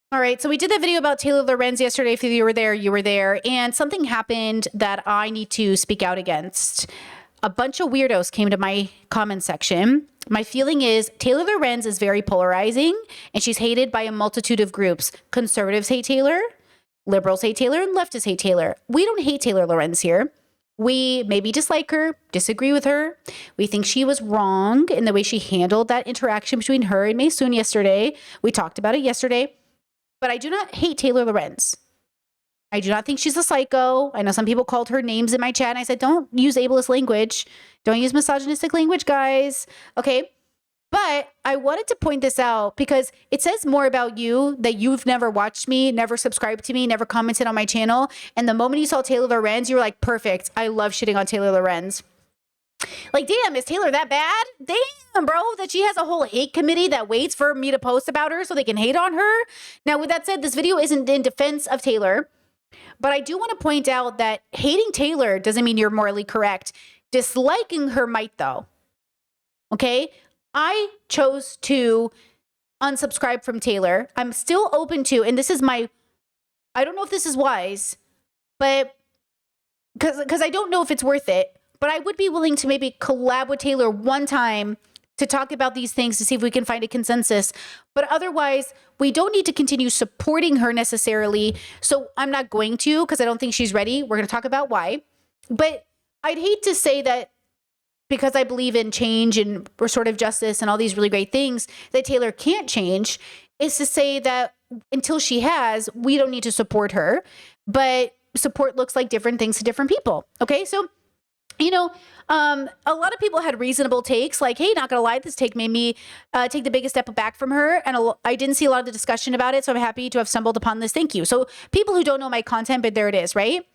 All right, so we did that video about Taylor Lorenz yesterday. If you were there, you were there. And something happened that I need to speak out against. A bunch of weirdos came to my comment section. My feeling is Taylor Lorenz is very polarizing, and she's hated by a multitude of groups. Conservatives hate Taylor, liberals hate Taylor, and leftists hate Taylor. We don't hate Taylor Lorenz here. We maybe dislike her, disagree with her. We think she was wrong in the way she handled that interaction between her and Maysoon yesterday. We talked about it yesterday. But I do not hate Taylor Lorenz. I do not think she's a psycho. I know some people called her names in my chat, and I said, don't use ableist language. Don't use misogynistic language, guys. Okay? But I wanted to point this out because it says more about you that you've never watched me, never subscribed to me, never commented on my channel. And the moment you saw Taylor Lorenz, you were like, perfect. I love shitting on Taylor Lorenz. Like, damn, is Taylor that bad? Damn, bro, that she has a whole hate committee that waits for me to post about her so they can hate on her. Now, with that said, this video isn't in defense of Taylor, but I do want to point out that hating Taylor doesn't mean you're morally correct. Disliking her might, though. Okay? I chose to unsubscribe from Taylor. I'm still open to, and this is my, I don't know if this is wise, but because I don't know if it's worth it. But I would be willing to maybe collab with Taylor one time to talk about these things to see if we can find a consensus. But otherwise, we don't need to continue supporting her necessarily. So I'm not going to because I don't think she's ready. We're going to talk about why. But I'd hate to say that because I believe in change and restorative justice and all these really great things that Taylor can't change is to say that until she has, we don't need to support her. But support looks like different things to different people. Okay, so you know, a lot of people had reasonable takes like, hey, not going to lie, this take made me take the biggest step back from her. And I didn't see a lot of the discussion about it. So I'm happy to have stumbled upon this. Thank you. So people who don't know my content, but there it is, right?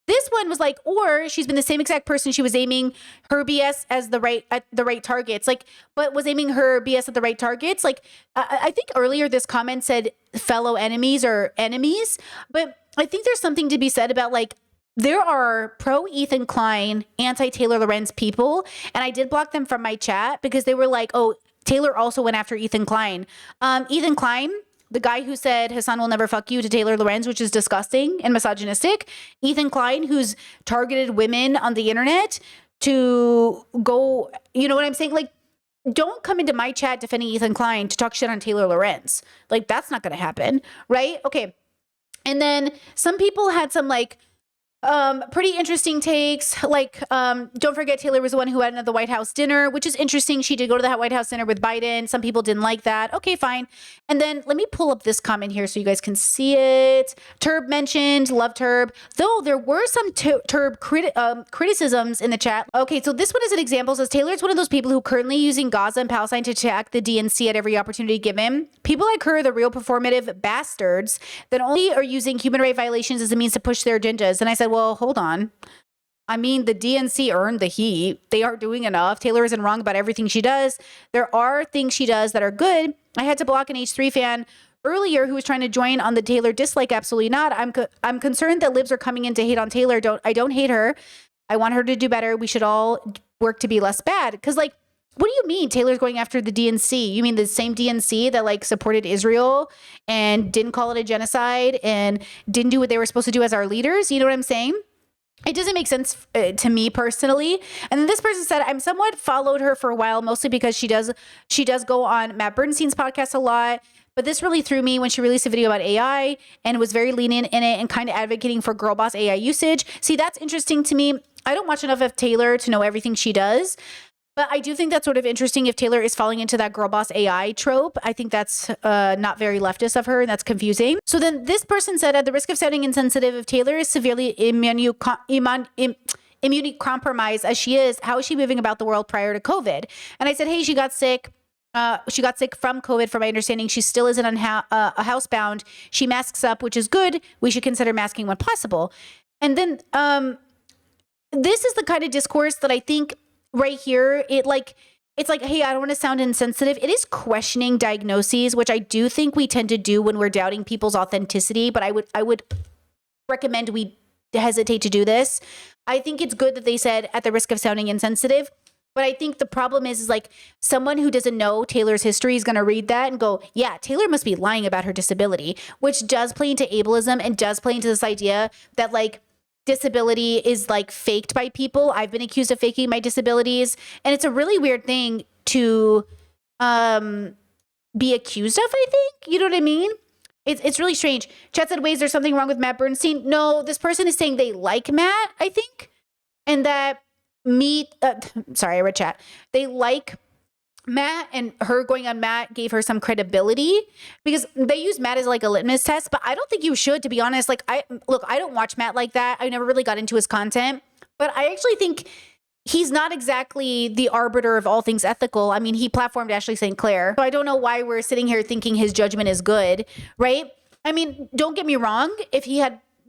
This one was like, or she's been the same exact person. She was aiming her BS as the right targets, like, but was aiming her BS at the right targets. Like, I think earlier this comment said fellow enemies or enemies, but I think there's something to be said about like, there are pro Ethan Klein, anti Taylor Lorenz people, and I did block them from my chat because they were like, oh, Taylor also went after Ethan Klein. Ethan Klein, the guy who said Hassan will never fuck you to Taylor Lorenz, which is disgusting and misogynistic. Ethan Klein, who's targeted women on the internet to go, you know what I'm saying? Like, don't come into my chat defending Ethan Klein to talk shit on Taylor Lorenz. Like, that's not going to happen, right? Okay. And then some people had some like, pretty interesting takes. Like, don't forget Taylor was the one who went at the White House dinner, which is interesting. She did go to the White House dinner with Biden. Some people didn't like that. Okay, fine. And then let me pull up this comment here so you guys can see it. Turb mentioned, love Turb. Though there were some Turb criticisms in the chat. Okay, so this one is an example. Says Taylor is one of those people who currently using Gaza and Palestine to attack the DNC at every opportunity given. People like her are the real performative bastards that only are using human rights violations as a means to push their agendas. And I said, well, hold on. I mean, the DNC earned the heat. They aren't doing enough. Taylor isn't wrong about everything she does. There are things she does that are good. I had to block an H3 fan earlier who was trying to join on the Taylor dislike. Absolutely not. I'm concerned that libs are coming in to hate on Taylor. I don't hate her. I want her to do better. We should all work to be less bad. Because like, what do you mean Taylor's going after the DNC? You mean the same DNC that like supported Israel and didn't call it a genocide and didn't do what they were supposed to do as our leaders? You know what I'm saying? It doesn't make sense to me personally. And then this person said, I'm somewhat followed her for a while, mostly because she does go on Matt Bernstein's podcast a lot. But this really threw me when she released a video about AI and was very lenient in it and kind of advocating for girl boss AI usage. See, that's interesting to me. I don't watch enough of Taylor to know everything she does. But I do think that's sort of interesting if Taylor is falling into that girl boss AI trope. I think that's not very leftist of her, and that's confusing. So then this person said, at the risk of sounding insensitive, if Taylor is severely immunity compromised as she is, how is she moving about the world prior to COVID? And I said, hey, she got sick. She got sick from COVID, from my understanding. She still isn't housebound. She masks up, which is good. We should consider masking when possible. And then this is the kind of discourse that I think right here, it's like, hey, I don't want to sound insensitive. It is questioning diagnoses, which I do think we tend to do when we're doubting people's authenticity. But I would recommend we hesitate to do this. I think it's good that they said, at the risk of sounding insensitive, But I think the problem is like someone who doesn't know Taylor's history is going to read that and go, yeah, Taylor must be lying about her disability, which does play into ableism and does play into this idea that like disability is like faked by people. I've been accused of faking my disabilities. And it's a really weird thing to be accused of, I think. You know what I mean? It's really strange. Chat said, wait, is there something wrong with Matt Bernstein? No, this person is saying they like Matt, I think. And that sorry, I read chat. They like Matt, and her going on Matt gave her some credibility because they use Matt as like a litmus test, but I don't think you should, to be honest. Like I don't watch Matt like that. I never really got into his content, but I actually think he's not exactly the arbiter of all things ethical. I mean, he platformed Ashley St. Clair. So I don't know why we're sitting here thinking his judgment is good, right? I mean, don't get me wrong.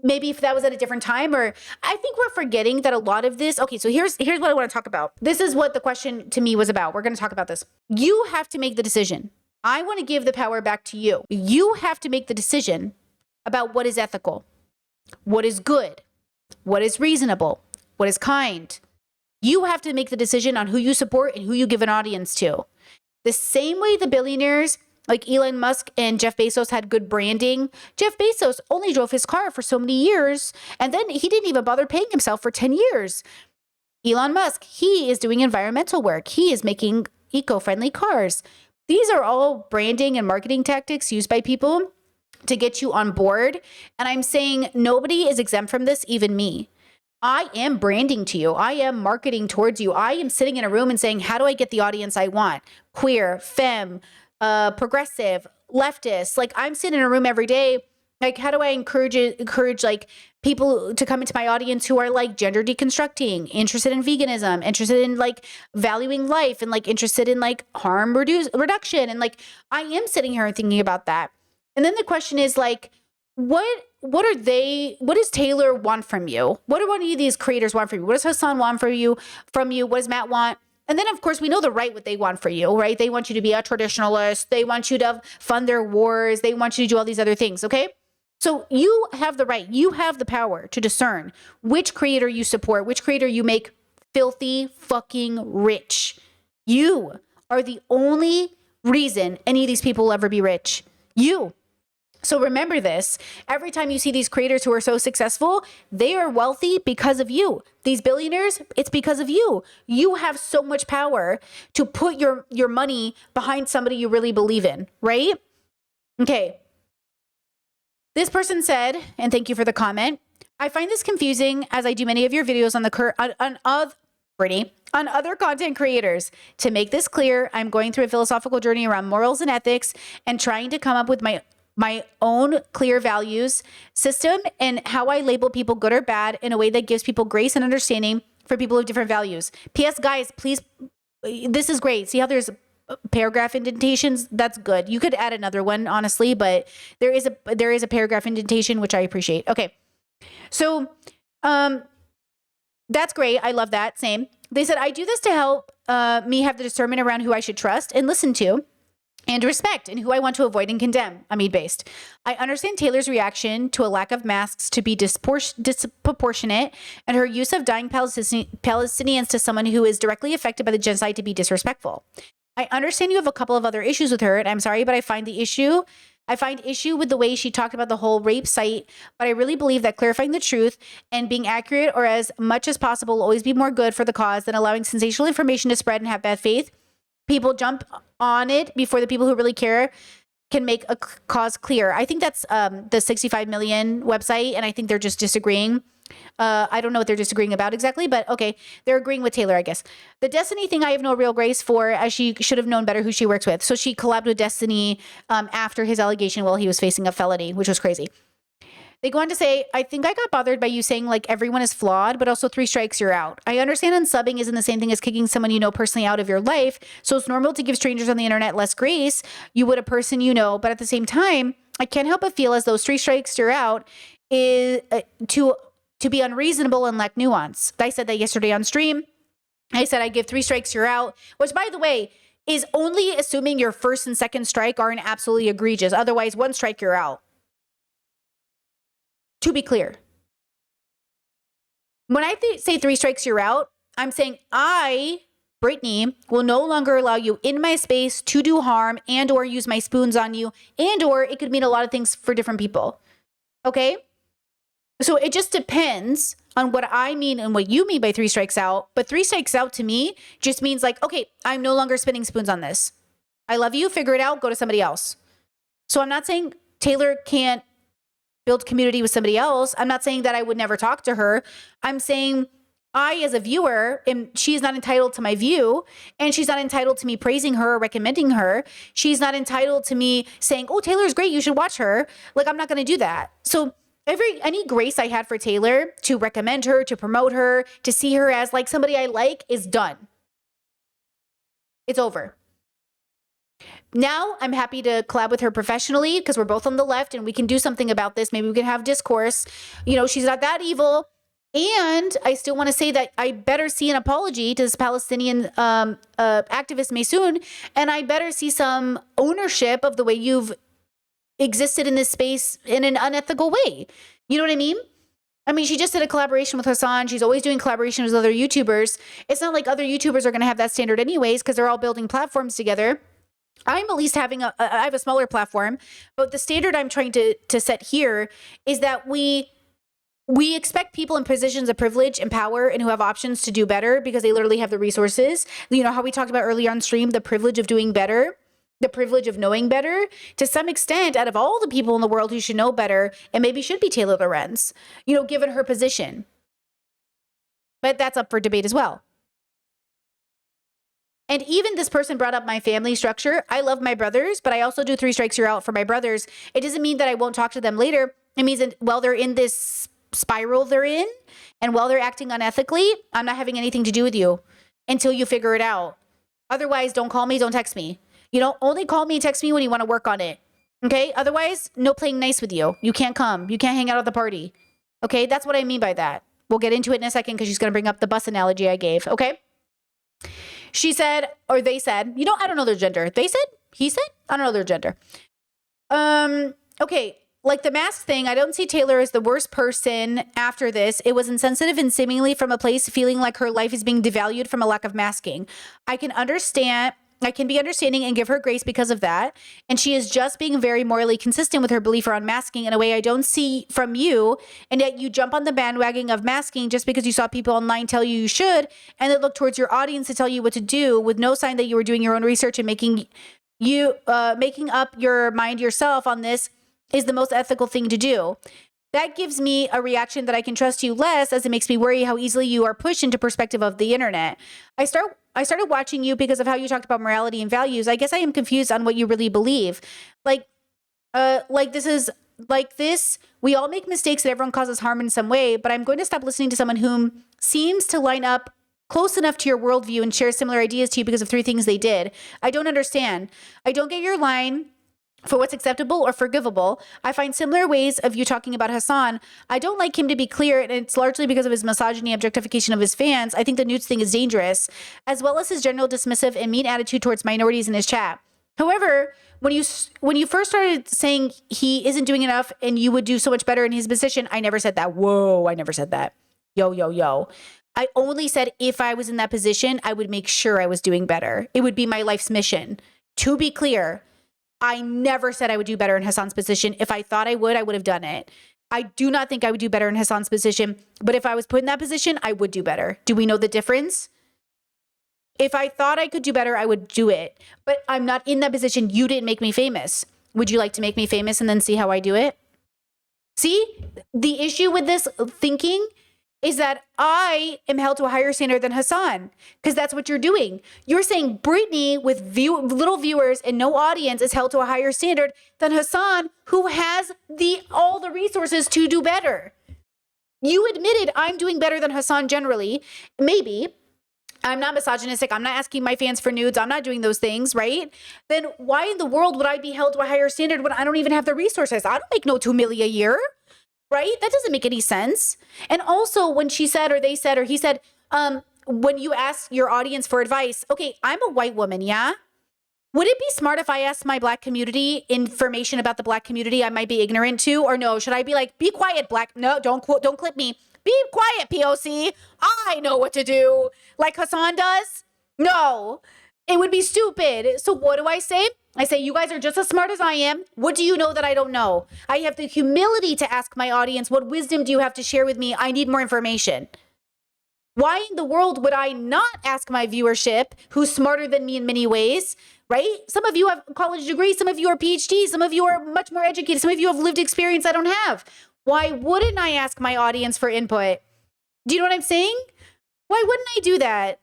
Maybe if that was at a different time, or I think we're forgetting that a lot of this. Okay, so here's what I want to talk about. This is what the question to me was about. We're going to talk about this. You have to make the decision. I want to give the power back to you. You have to make the decision about what is ethical, what is good, what is reasonable, what is kind. You have to make the decision on who you support and who you give an audience to. The same way the billionaires like Elon Musk and Jeff Bezos had good branding. Jeff Bezos only drove his car for so many years, and then he didn't even bother paying himself for 10 years. Elon Musk, he is doing environmental work. He is making eco-friendly cars. These are all branding and marketing tactics used by people to get you on board. And I'm saying nobody is exempt from this, even me. I am branding to you. I am marketing towards you. I am sitting in a room and saying, how do I get the audience I want? Queer, femme, progressive, leftist. Like I'm sitting in a room every day. Like, how do I encourage like people to come into my audience who are like gender deconstructing, interested in veganism, interested in like valuing life, and like interested in like harm reduction. And like, I am sitting here and thinking about that. And then the question is like, what does Taylor want from you? What do any of these creators want from you? What does Hassan want from you? What does Matt want? And then, of course, we know what they want for you, right? They want you to be a traditionalist. They want you to fund their wars. They want you to do all these other things, okay? So you have the right, you have the power to discern which creator you support, which creator you make filthy fucking rich. You are the only reason any of these people will ever be rich. You. So remember this, every time you see these creators who are so successful, they are wealthy because of you. These billionaires, it's because of you. You have so much power to put your money behind somebody you really believe in, right? Okay. This person said, and thank you for the comment, I find this confusing as I do many of your videos on other content creators. To make this clear, I'm going through a philosophical journey around morals and ethics and trying to come up with my own clear values system and how I label people good or bad in a way that gives people grace and understanding for people of different values. P.S. guys, please, this is great. See how there's paragraph indentations? That's good. You could add another one, honestly, but there is a paragraph indentation, which I appreciate. Okay. So, that's great. I love that. Same. They said, I do this to help me have the discernment around who I should trust and listen to and respect, and who I want to avoid and condemn. Amid-based. I understand Taylor's reaction to a lack of masks to be disproportionate, and her use of dying Palestinians to someone who is directly affected by the genocide to be disrespectful. I understand you have a couple of other issues with her, and I'm sorry, but I find issue with the way she talked about the whole rape site, but I really believe that clarifying the truth and being accurate or as much as possible will always be more good for the cause than allowing sensational information to spread and have bad faith. People jump on it before the people who really care can make a cause clear. I think that's the 65 million website, and I think they're just disagreeing. I don't know what they're disagreeing about exactly, but okay, they're agreeing with Taylor, I guess. The Destiny thing I have no real grace for, as she should have known better who she works with. So she collabed with Destiny after his allegation while he was facing a felony, which was crazy. They go on to say, I think I got bothered by you saying like everyone is flawed, but also 3 strikes, you're out. I understand unsubbing isn't the same thing as kicking someone you know personally out of your life. So it's normal to give strangers on the internet less grace you would a person you know. But at the same time, I can't help but feel as though 3 strikes, you're out is to be unreasonable and lack nuance. I said that yesterday on stream. I said I give 3 strikes, you're out, which by the way, is only assuming your first and second strike aren't absolutely egregious. Otherwise, 1 strike, you're out. To be clear, when I say 3 strikes, you're out, I'm saying I Brittany will no longer allow you in my space to do harm and or use my spoons on you, and or it could mean a lot of things for different people. Okay? So it just depends on what I mean and what you mean by 3 strikes out. But 3 strikes out to me just means like, okay, I'm no longer spinning spoons on this. I love you. Figure it out. Go to somebody else. So I'm not saying Taylor can't build community with somebody else. I'm not saying that I would never talk to her. I'm saying I, as a viewer, she's not entitled to my view, and she's not entitled to me praising her or recommending her. She's not entitled to me saying, oh, Taylor's great, you should watch her. Like, I'm not going to do that. So any grace I had for Taylor to recommend her, to promote her, to see her as like somebody I like is done. It's over. Now I'm happy to collab with her professionally because we're both on the left and we can do something about this. Maybe we can have discourse. You know, she's not that evil. And I still want to say that I better see an apology to this Palestinian activist Maysoon, and I better see some ownership of the way you've existed in this space in an unethical way. You know what I mean? I mean, she just did a collaboration with Hassan. She's always doing collaborations with other YouTubers. It's not like other YouTubers are going to have that standard anyways because they're all building platforms together. I'm at least I have a smaller platform, but the standard I'm trying to set here is that we expect people in positions of privilege and power and who have options to do better because they literally have the resources. You know how we talked about earlier on stream, the privilege of doing better, the privilege of knowing better. To some extent, out of all the people in the world who should know better, and maybe should be Taylor Lorenz, you know, given her position. But that's up for debate as well. And even this person brought up my family structure. I love my brothers, but I also do 3 strikes you're out for my brothers. It doesn't mean that I won't talk to them later. It means that while they're in this spiral they're in, and while they're acting unethically, I'm not having anything to do with you until you figure it out. Otherwise, don't call me, don't text me. You know, only call me and text me when you want to work on it. Okay? Otherwise, no playing nice with you. You can't come. You can't hang out at the party. Okay? That's what I mean by that. We'll get into it in a second because she's going to bring up the bus analogy I gave. Okay? She said, or they said, you know, I don't know their gender. They said? He said? I don't know their gender. Okay. Like the mask thing, I don't see Taylor as the worst person after this. It was insensitive and seemingly from a place feeling like her life is being devalued from a lack of masking. I can be understanding and give her grace because of that. And she is just being very morally consistent with her belief around masking in a way I don't see from you. And yet you jump on the bandwagon of masking just because you saw people online tell you should, and then look towards your audience to tell you what to do with no sign that you were doing your own research and making up your mind yourself on this is the most ethical thing to do. That gives me a reaction that I can trust you less, as it makes me worry how easily you are pushed into perspective of the internet. I started watching you because of how you talked about morality and values. I guess I am confused on what you really believe. Like this, we all make mistakes and everyone causes harm in some way, but I'm going to stop listening to someone whom seems to line up close enough to your worldview and share similar ideas to you because of 3 things they did. I don't understand. I don't get your line for what's acceptable or forgivable. I find similar ways of you talking about Hassan. I don't like him, to be clear, and it's largely because of his misogyny, objectification of his fans. I think the nudes thing is dangerous, as well as his general dismissive and mean attitude towards minorities in his chat. However, when you first started saying he isn't doing enough and you would do so much better in his position, I never said that. Whoa, I never said that. Yo. I only said if I was in that position, I would make sure I was doing better. It would be my life's mission. To be clear, I never said I would do better in Hassan's position. If I thought I would have done it. I do not think I would do better in Hassan's position, but if I was put in that position, I would do better. Do we know the difference? If I thought I could do better, I would do it, but I'm not in that position. You didn't make me famous. Would you like to make me famous and then see how I do it? See, the issue with this thinking is that I am held to a higher standard than Hassan, because that's what you're doing. You're saying Brittany with little viewers and no audience is held to a higher standard than Hassan, who has all the resources to do better. You admitted I'm doing better than Hassan generally. Maybe. I'm not misogynistic. I'm not asking my fans for nudes. I'm not doing those things, right? Then why in the world would I be held to a higher standard when I don't even have the resources? I don't make no $2 million a year. Right? That doesn't make any sense. And also when she said, or they said, or he said, when you ask your audience for advice, okay, I'm a white woman, yeah? Would it be smart if I asked my Black community information about the Black community I might be ignorant to? Or no, should I be like, be quiet, Black? No, don't clip me. Be quiet, POC. I know what to do. Like Hassan does. No, it would be stupid. So what do I say? I say, you guys are just as smart as I am. What do you know that I don't know? I have the humility to ask my audience, what wisdom do you have to share with me? I need more information. Why in the world would I not ask my viewership, who's smarter than me in many ways, right? Some of you have college degrees, some of you are PhDs, some of you are much more educated, some of you have lived experience I don't have. Why wouldn't I ask my audience for input? Do you know what I'm saying? Why wouldn't I do that?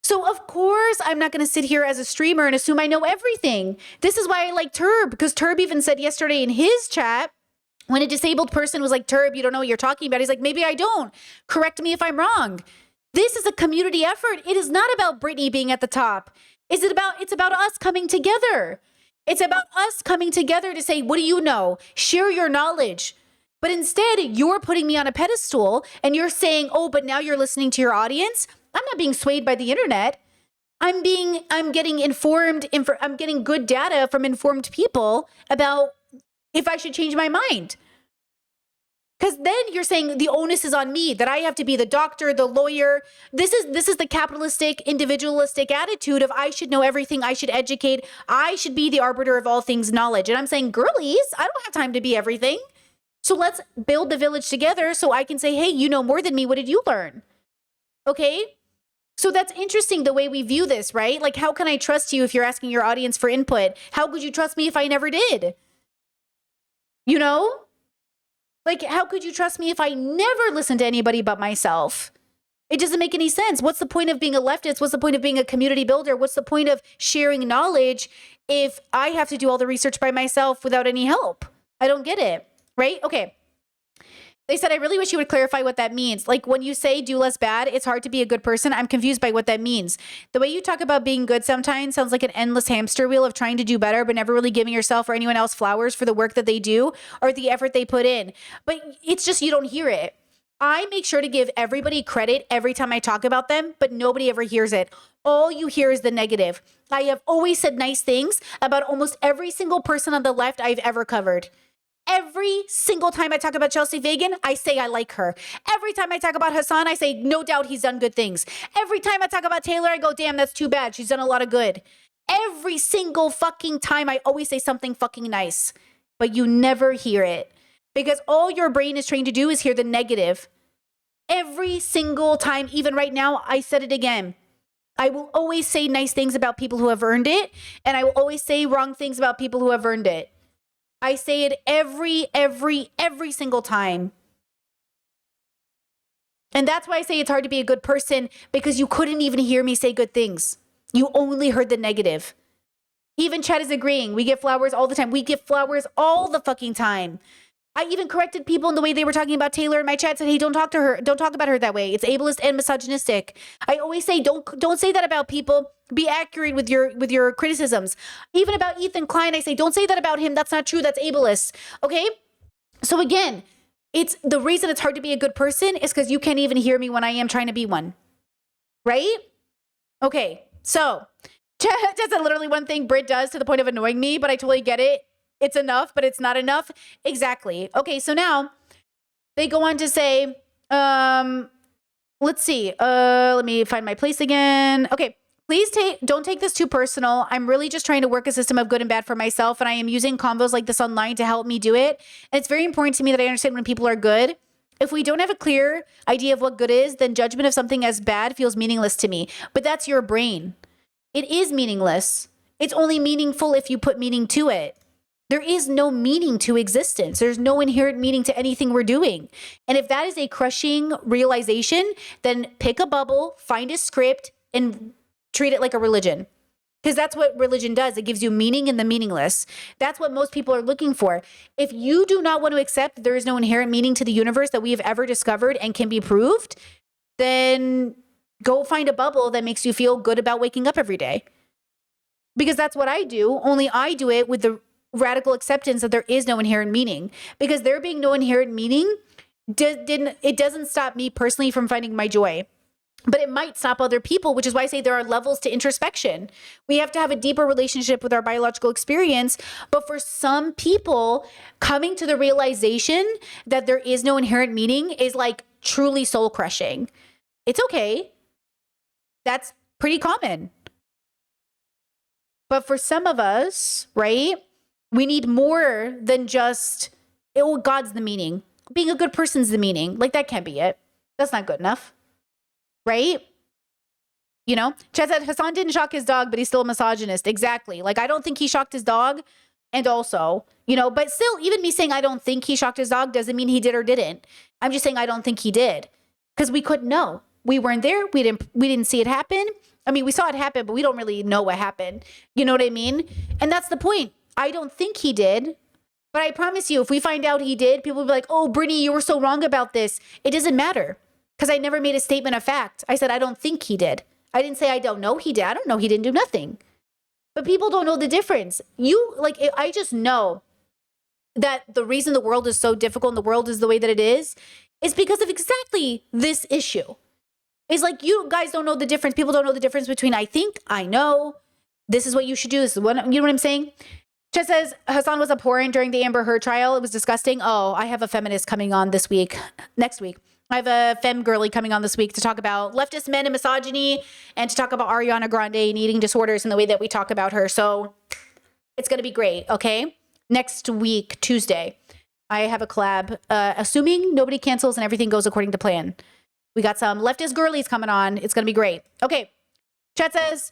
So of course, I'm not going to sit here as a streamer and assume I know everything. This is why I like Turb, because Turb even said yesterday in his chat, when a disabled person was like, Turb, you don't know what you're talking about. He's like, maybe I don't. Correct me if I'm wrong. This is a community effort. It is not about Brittany being at the top. It's about us coming together. It's about us coming together to say, what do you know? Share your knowledge. But instead, you're putting me on a pedestal and you're saying, oh, but now you're listening to your audience. I'm not being swayed by the internet. I'm getting informed. I'm getting good data from informed people about if I should change my mind. Because then you're saying the onus is on me, that I have to be the doctor, the lawyer. This is the capitalistic, individualistic attitude of I should know everything, I should educate, I should be the arbiter of all things knowledge. And I'm saying, girlies, I don't have time to be everything. So let's build the village together so I can say, hey, you know more than me. What did you learn? Okay? So that's interesting the way we view this, right? Like, how can I trust you if you're asking your audience for input? How could you trust me if I never did? You know? Like, how could you trust me if I never listened to anybody but myself? It doesn't make any sense. What's the point of being a leftist? What's the point of being a community builder? What's the point of sharing knowledge if I have to do all the research by myself without any help? I don't get it, right? Okay. They said, I really wish you would clarify what that means. Like when you say do less bad, it's hard to be a good person. I'm confused by what that means. The way you talk about being good sometimes sounds like an endless hamster wheel of trying to do better, but never really giving yourself or anyone else flowers for the work that they do or the effort they put in. But it's just, you don't hear it. I make sure to give everybody credit every time I talk about them, but nobody ever hears it. All you hear is the negative. I have always said nice things about almost every single person on the left I've ever covered. Every single time I talk about Chelsea Fagan, I say I like her. Every time I talk about Hassan, I say, no doubt he's done good things. Every time I talk about Taylor, I go, damn, that's too bad. She's done a lot of good. Every single fucking time, I always say something fucking nice. But you never hear it. Because all your brain is trained to do is hear the negative. Every single time, even right now, I said it again. I will always say nice things about people who have earned it. And I will always say wrong things about people who have earned it. I say it every single time. And that's why I say it's hard to be a good person, because you couldn't even hear me say good things. You only heard the negative. Even Chad is agreeing. We get flowers all the time. We get flowers all the fucking time. I even corrected people in the way they were talking about Taylor in my chat. Said, hey, don't talk to her. Don't talk about her that way. It's ableist and misogynistic. I always say, don't say that about people. Be accurate with your criticisms. Even about Ethan Klein, I say, don't say that about him. That's not true. That's ableist. Okay? So again, it's the reason it's hard to be a good person is because you can't even hear me when I am trying to be one. Right? Okay. So that's literally one thing Britt does to the point of annoying me, but I totally get it. It's enough, but it's not enough. Exactly. Okay, so now they go on to say, let's see. Let me find my place again. Okay, please don't take this too personal. I'm really just trying to work a system of good and bad for myself, and I am using convos like this online to help me do it. And it's very important to me that I understand when people are good. If we don't have a clear idea of what good is, then judgment of something as bad feels meaningless to me. But that's your brain. It is meaningless. It's only meaningful if you put meaning to it. There is no meaning to existence. There's no inherent meaning to anything we're doing. And if that is a crushing realization, then pick a bubble, find a script, and treat it like a religion. Because that's what religion does. It gives you meaning in the meaningless. That's what most people are looking for. If you do not want to accept that there is no inherent meaning to the universe that we have ever discovered and can be proved, then go find a bubble that makes you feel good about waking up every day. Because that's what I do, only I do it with the radical acceptance that there is no inherent meaning. Because there being no inherent meaning, it doesn't stop me personally from finding my joy. But it might stop other people, which is why I say there are levels to introspection. We have to have a deeper relationship with our biological experience. But for some people, coming to the realization that there is no inherent meaning is like truly soul crushing. It's okay. That's pretty common. But for some of us, right, we need more than just, oh, God's the meaning. Being a good person's the meaning. Like, that can't be it. That's not good enough. Right? You know, Chad said Hassan didn't shock his dog, but he's still a misogynist. Exactly. Like, I don't think he shocked his dog. And also, you know, but still, even me saying I don't think he shocked his dog doesn't mean he did or didn't. I'm just saying I don't think he did, because we couldn't know. We weren't there. We didn't see it happen. I mean, we saw it happen, but we don't really know what happened. You know what I mean? And that's the point. I don't think he did, but I promise you, if we find out he did, people will be like, oh, Brittany, you were so wrong about this. It doesn't matter, because I never made a statement of fact. I said, I don't think he did. I didn't say I don't know he did. I don't know he didn't do nothing. But people don't know the difference. I just know that the reason the world is so difficult and the world is the way that it is because of exactly this issue. It's like, you guys don't know the difference. People don't know the difference between I think, I know, this is what you should do. This is what, you know what I'm saying? Chet says Hassan was abhorrent during the Amber Heard trial. It was disgusting. Oh, I have a feminist coming on next week. I have a femme girly coming on this week to talk about leftist men and misogyny, and to talk about Ariana Grande and eating disorders and the way that we talk about her. So it's going to be great. Okay. Next week, Tuesday, I have a collab, assuming nobody cancels and everything goes according to plan. We got some leftist girlies coming on. It's going to be great. Okay. Chat says,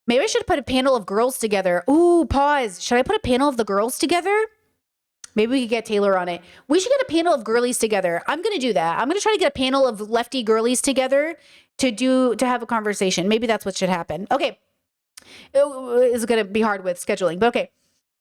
maybe I should put a panel of girls together. Ooh, pause. Should I put a panel of the girls together? Maybe we could get Taylor on it. We should get a panel of girlies together. I'm going to do that. I'm going to try to get a panel of lefty girlies together to have a conversation. Maybe that's what should happen. Okay. It's going to be hard with scheduling, but okay.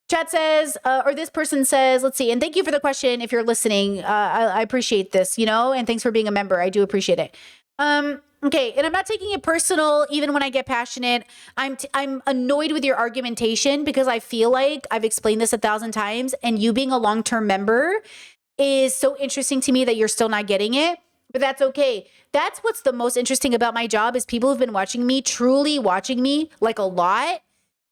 Chat says, or this person says, let's see. And thank you for the question. If you're listening, I appreciate this, you know, and thanks for being a member. I do appreciate it. Okay. And I'm not taking it personal. Even when I get passionate, I'm annoyed with your argumentation, because I feel like I've explained this 1,000 times, and you being a long-term member is so interesting to me that you're still not getting it, but that's okay. That's what's the most interesting about my job, is people who've been watching me, truly watching me like a lot,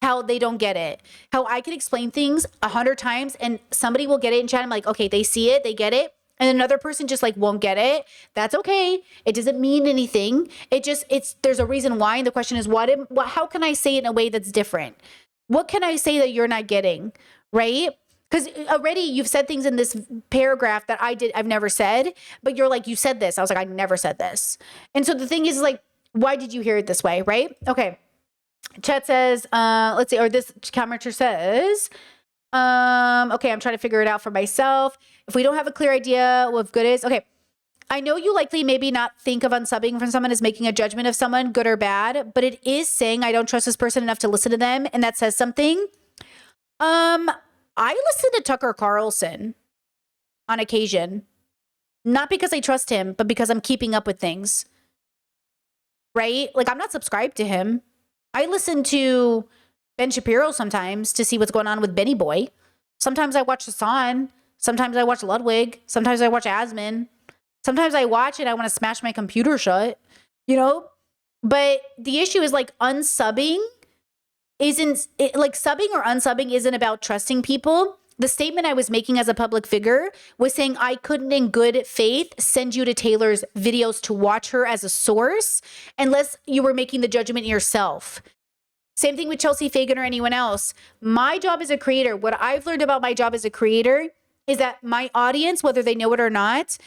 how they don't get it, how I can explain things 100 times and somebody will get it in chat. I'm like, okay, they see it, they get it. And another person just like won't get it. That's okay. It doesn't mean anything. There's a reason why. And the question is, how can I say it in a way that's different? What can I say that you're not getting? Right? Because already you've said things in this paragraph that I've never said, but you're like, you said this. I was like, I never said this. And so the thing is, like, why did you hear it this way? Right? Okay. Chat says, let's see, or this commenter says, okay, I'm trying to figure it out for myself. If we don't have a clear idea of what good is, okay. I know you likely maybe not think of unsubbing from someone as making a judgment of someone, good or bad, but it is saying I don't trust this person enough to listen to them, and that says something. I listen to Tucker Carlson on occasion, not because I trust him, but because I'm keeping up with things, right? Like, I'm not subscribed to him. I listen to Ben Shapiro sometimes to see what's going on with Benny Boy. Sometimes I watch Hassan. Sometimes I watch Ludwig. Sometimes I watch Asman. Sometimes I watch it, I want to smash my computer shut, you know? But the issue is, like, subbing or unsubbing isn't about trusting people. The statement I was making as a public figure was saying I couldn't in good faith send you to Taylor's videos to watch her as a source unless you were making the judgment yourself. Same thing with Chelsea Fagan or anyone else. My job as a creator, what I've learned about my job as a creator is that my audience, whether they know it or not,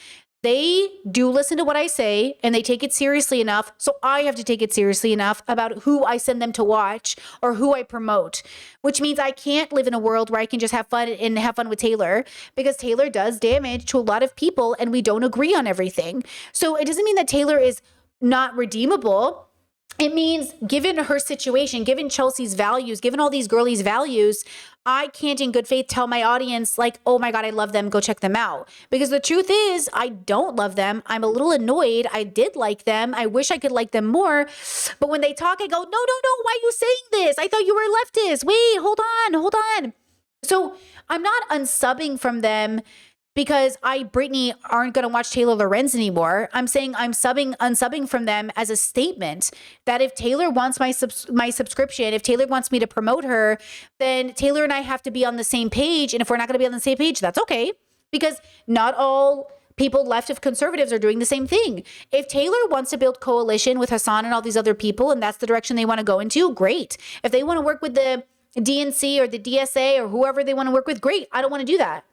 they do listen to what I say and they take it seriously enough. So I have to take it seriously enough about who I send them to watch or who I promote, which means I can't live in a world where I can just have fun with Taylor, because Taylor does damage to a lot of people and we don't agree on everything. So it doesn't mean that Taylor is not redeemable. It means, given her situation, given Chelsea's values, given all these girlies' values, I can't in good faith tell my audience, like, oh my God, I love them, go check them out. Because the truth is, I don't love them. I'm a little annoyed. I did like them. I wish I could like them more. But when they talk, I go, no, why are you saying this? I thought you were a leftist. Wait, hold on. So I'm not unsubbing from them because Brittany, aren't going to watch Taylor Lorenz anymore. I'm saying I'm unsubbing from them as a statement that if Taylor wants my subscription, if Taylor wants me to promote her, then Taylor and I have to be on the same page. And if we're not going to be on the same page, that's okay. Because not all people left of conservatives are doing the same thing. If Taylor wants to build coalition with Hassan and all these other people, and that's the direction they want to go into, great. If they want to work with the DNC or the DSA or whoever they want to work with, great. I don't want to do that.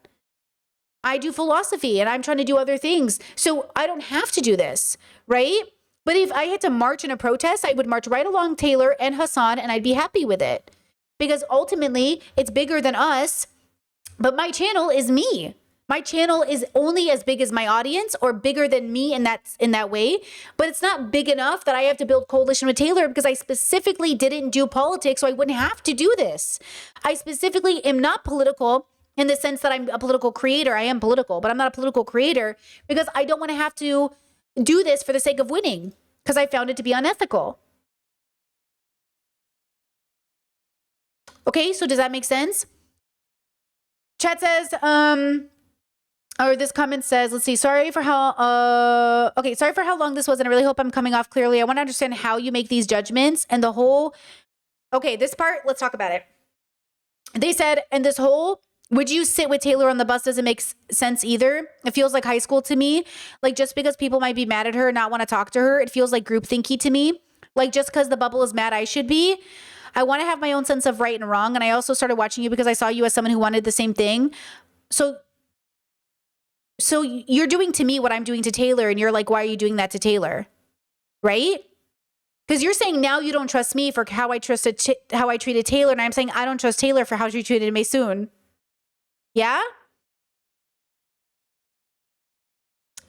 I do philosophy and I'm trying to do other things. So I don't have to do this, right? But if I had to march in a protest, I would march right along Taylor and Hassan and I'd be happy with it. Because ultimately, it's bigger than us, but my channel is me. My channel is only as big as my audience or bigger than me in that way, but it's not big enough that I have to build coalition with Taylor because I specifically didn't do politics, so I wouldn't have to do this. I specifically am not political in the sense that I'm a political creator. I am political, but I'm not a political creator because I don't want to have to do this for the sake of winning because I found it to be unethical. Okay, so does that make sense? Chat says, or this comment says, let's see, sorry for how long this was, and I really hope I'm coming off clearly. I want to understand how you make these judgments and the whole, okay, this part, let's talk about it. They said, and this whole, would you sit with Taylor on the bus doesn't make sense either. It feels like high school to me. Like just because people might be mad at her and not want to talk to her, it feels like groupthinky to me. Like just because the bubble is mad, I should be. I want to have my own sense of right and wrong. And I also started watching you because I saw you as someone who wanted the same thing. So you're doing to me what I'm doing to Taylor. And you're like, why are you doing that to Taylor? Right? Because you're saying now you don't trust me for how I treated Taylor. And I'm saying I don't trust Taylor for how she treated Maysoon. Yeah?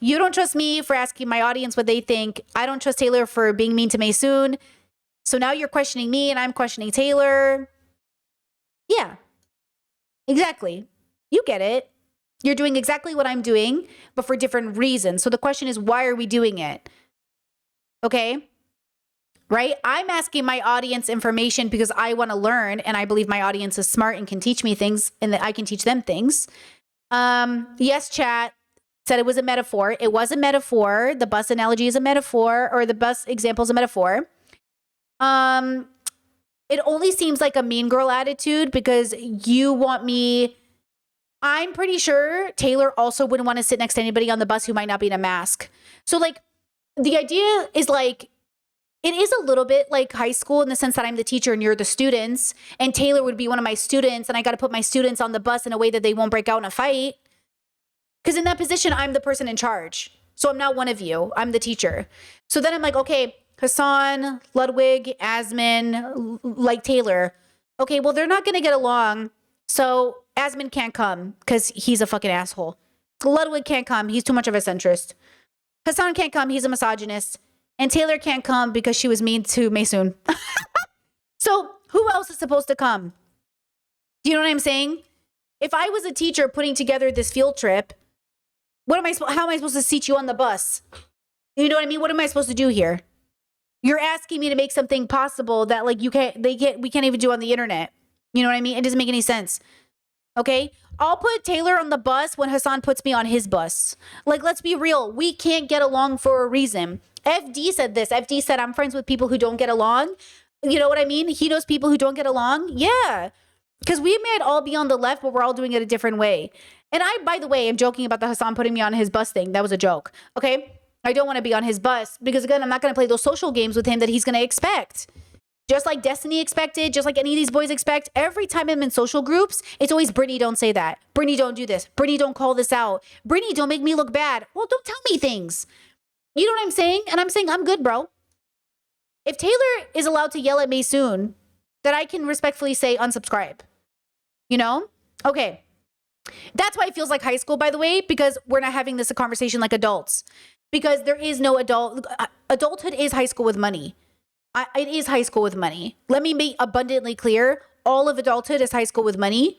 You don't trust me for asking my audience what they think. I don't trust Taylor for being mean to Maysoon. So now you're questioning me and I'm questioning Taylor. Yeah, exactly. You get it. You're doing exactly what I'm doing, but for different reasons. So the question is, why are we doing it? Okay? Right? I'm asking my audience information because I want to learn and I believe my audience is smart and can teach me things and that I can teach them things. Yes, chat said it was a metaphor. It was a metaphor. The bus analogy is a metaphor, or the bus example is a metaphor. It only seems like a mean girl attitude because you want me. I'm pretty sure Taylor also wouldn't want to sit next to anybody on the bus who might not be in a mask. So like the idea is like, it is a little bit like high school in the sense that I'm the teacher and you're the students, and Taylor would be one of my students, and I got to put my students on the bus in a way that they won't break out in a fight. Because in that position, I'm the person in charge. So I'm not one of you. I'm the teacher. So then I'm like, okay, Hassan, Ludwig, Asmin, like Taylor. Okay, well, they're not going to get along. So Asmin can't come because he's a fucking asshole. Ludwig can't come. He's too much of a centrist. Hassan can't come. He's a misogynist. And Taylor can't come because she was mean to Maysoon. So who else is supposed to come? Do you know what I'm saying? If I was a teacher putting together this field trip, how am I supposed to seat you on the bus? You know what I mean? What am I supposed to do here? You're asking me to make something possible that like we can't even do on the internet. You know what I mean? It doesn't make any sense. Okay? I'll put Taylor on the bus when Hassan puts me on his bus. Like, let's be real. We can't get along for a reason. FD said this. FD said, I'm friends with people who don't get along. You know what I mean? He knows people who don't get along. Yeah. Because we might all be on the left, but we're all doing it a different way. And I, by the way, am joking about the Hassan putting me on his bus thing. That was a joke. Okay? I don't want to be on his bus because, again, I'm not going to play those social games with him that he's going to expect. Just like Destiny expected, just like any of these boys expect, every time I'm in social groups, it's always, Brittany, don't say that. Brittany, don't do this. Brittany, don't call this out. Brittany, don't make me look bad. Well, don't tell me things. You know what I'm saying? And I'm saying, I'm good, bro. If Taylor is allowed to yell at me soon, then I can respectfully say unsubscribe. You know? Okay. That's why it feels like high school, by the way, because we're not having this a conversation like adults. Because there is no adulthood is high school with money. It is high school with money. Let me be abundantly clear. All of adulthood is high school with money.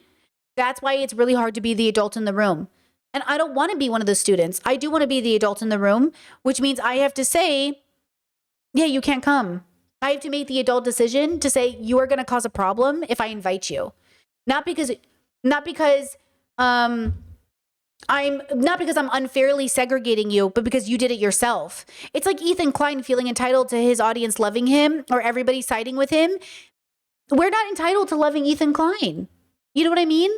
That's why it's really hard to be the adult in the room. And I don't want to be one of the students. I do want to be the adult in the room, which means I have to say, yeah, you can't come. I have to make the adult decision to say, you are going to cause a problem if I invite you. Not because I'm unfairly segregating you, but because you did it yourself. It's like Ethan Klein feeling entitled to his audience loving him or everybody siding with him. We're not entitled to loving Ethan Klein. You know what I mean?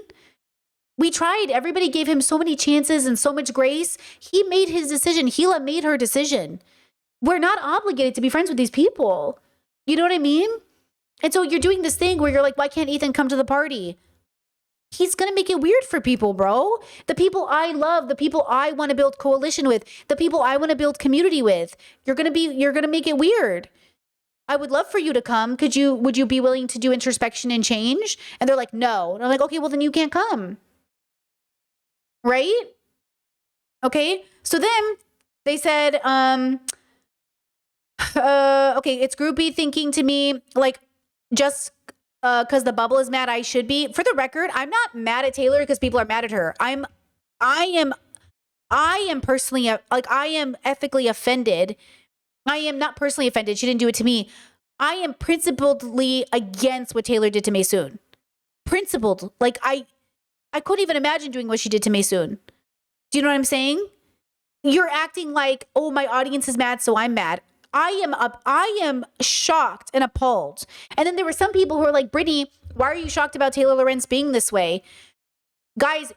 We tried. Everybody gave him so many chances and so much grace. He made his decision. Hila made her decision. We're not obligated to be friends with these people. You know what I mean? And so you're doing this thing where you're like, why can't Ethan come to the party? He's going to make it weird for people, bro. The people I love, the people I want to build coalition with, the people I want to build community with. You're going to make it weird. I would love for you to come. Would you be willing to do introspection and change? And they're like, no. And I'm like, okay, well then you can't come. Right? Okay. So then they said, okay, it's groupie thinking to me, like, just because the bubble is mad, I should be. For the record, I'm not mad at Taylor because people are mad at her. I am personally, like, I am ethically offended. I am not personally offended. She didn't do it to me. I am principledly against what Taylor did to Maysoon. Principled. Like, I couldn't even imagine doing what she did to Maysoon. Do you know what I'm saying? You're acting like, oh, my audience is mad, so I'm mad. I am shocked and appalled. And then there were some people who were like, Brittany, why are you shocked about Taylor Lorenz being this way? Guys,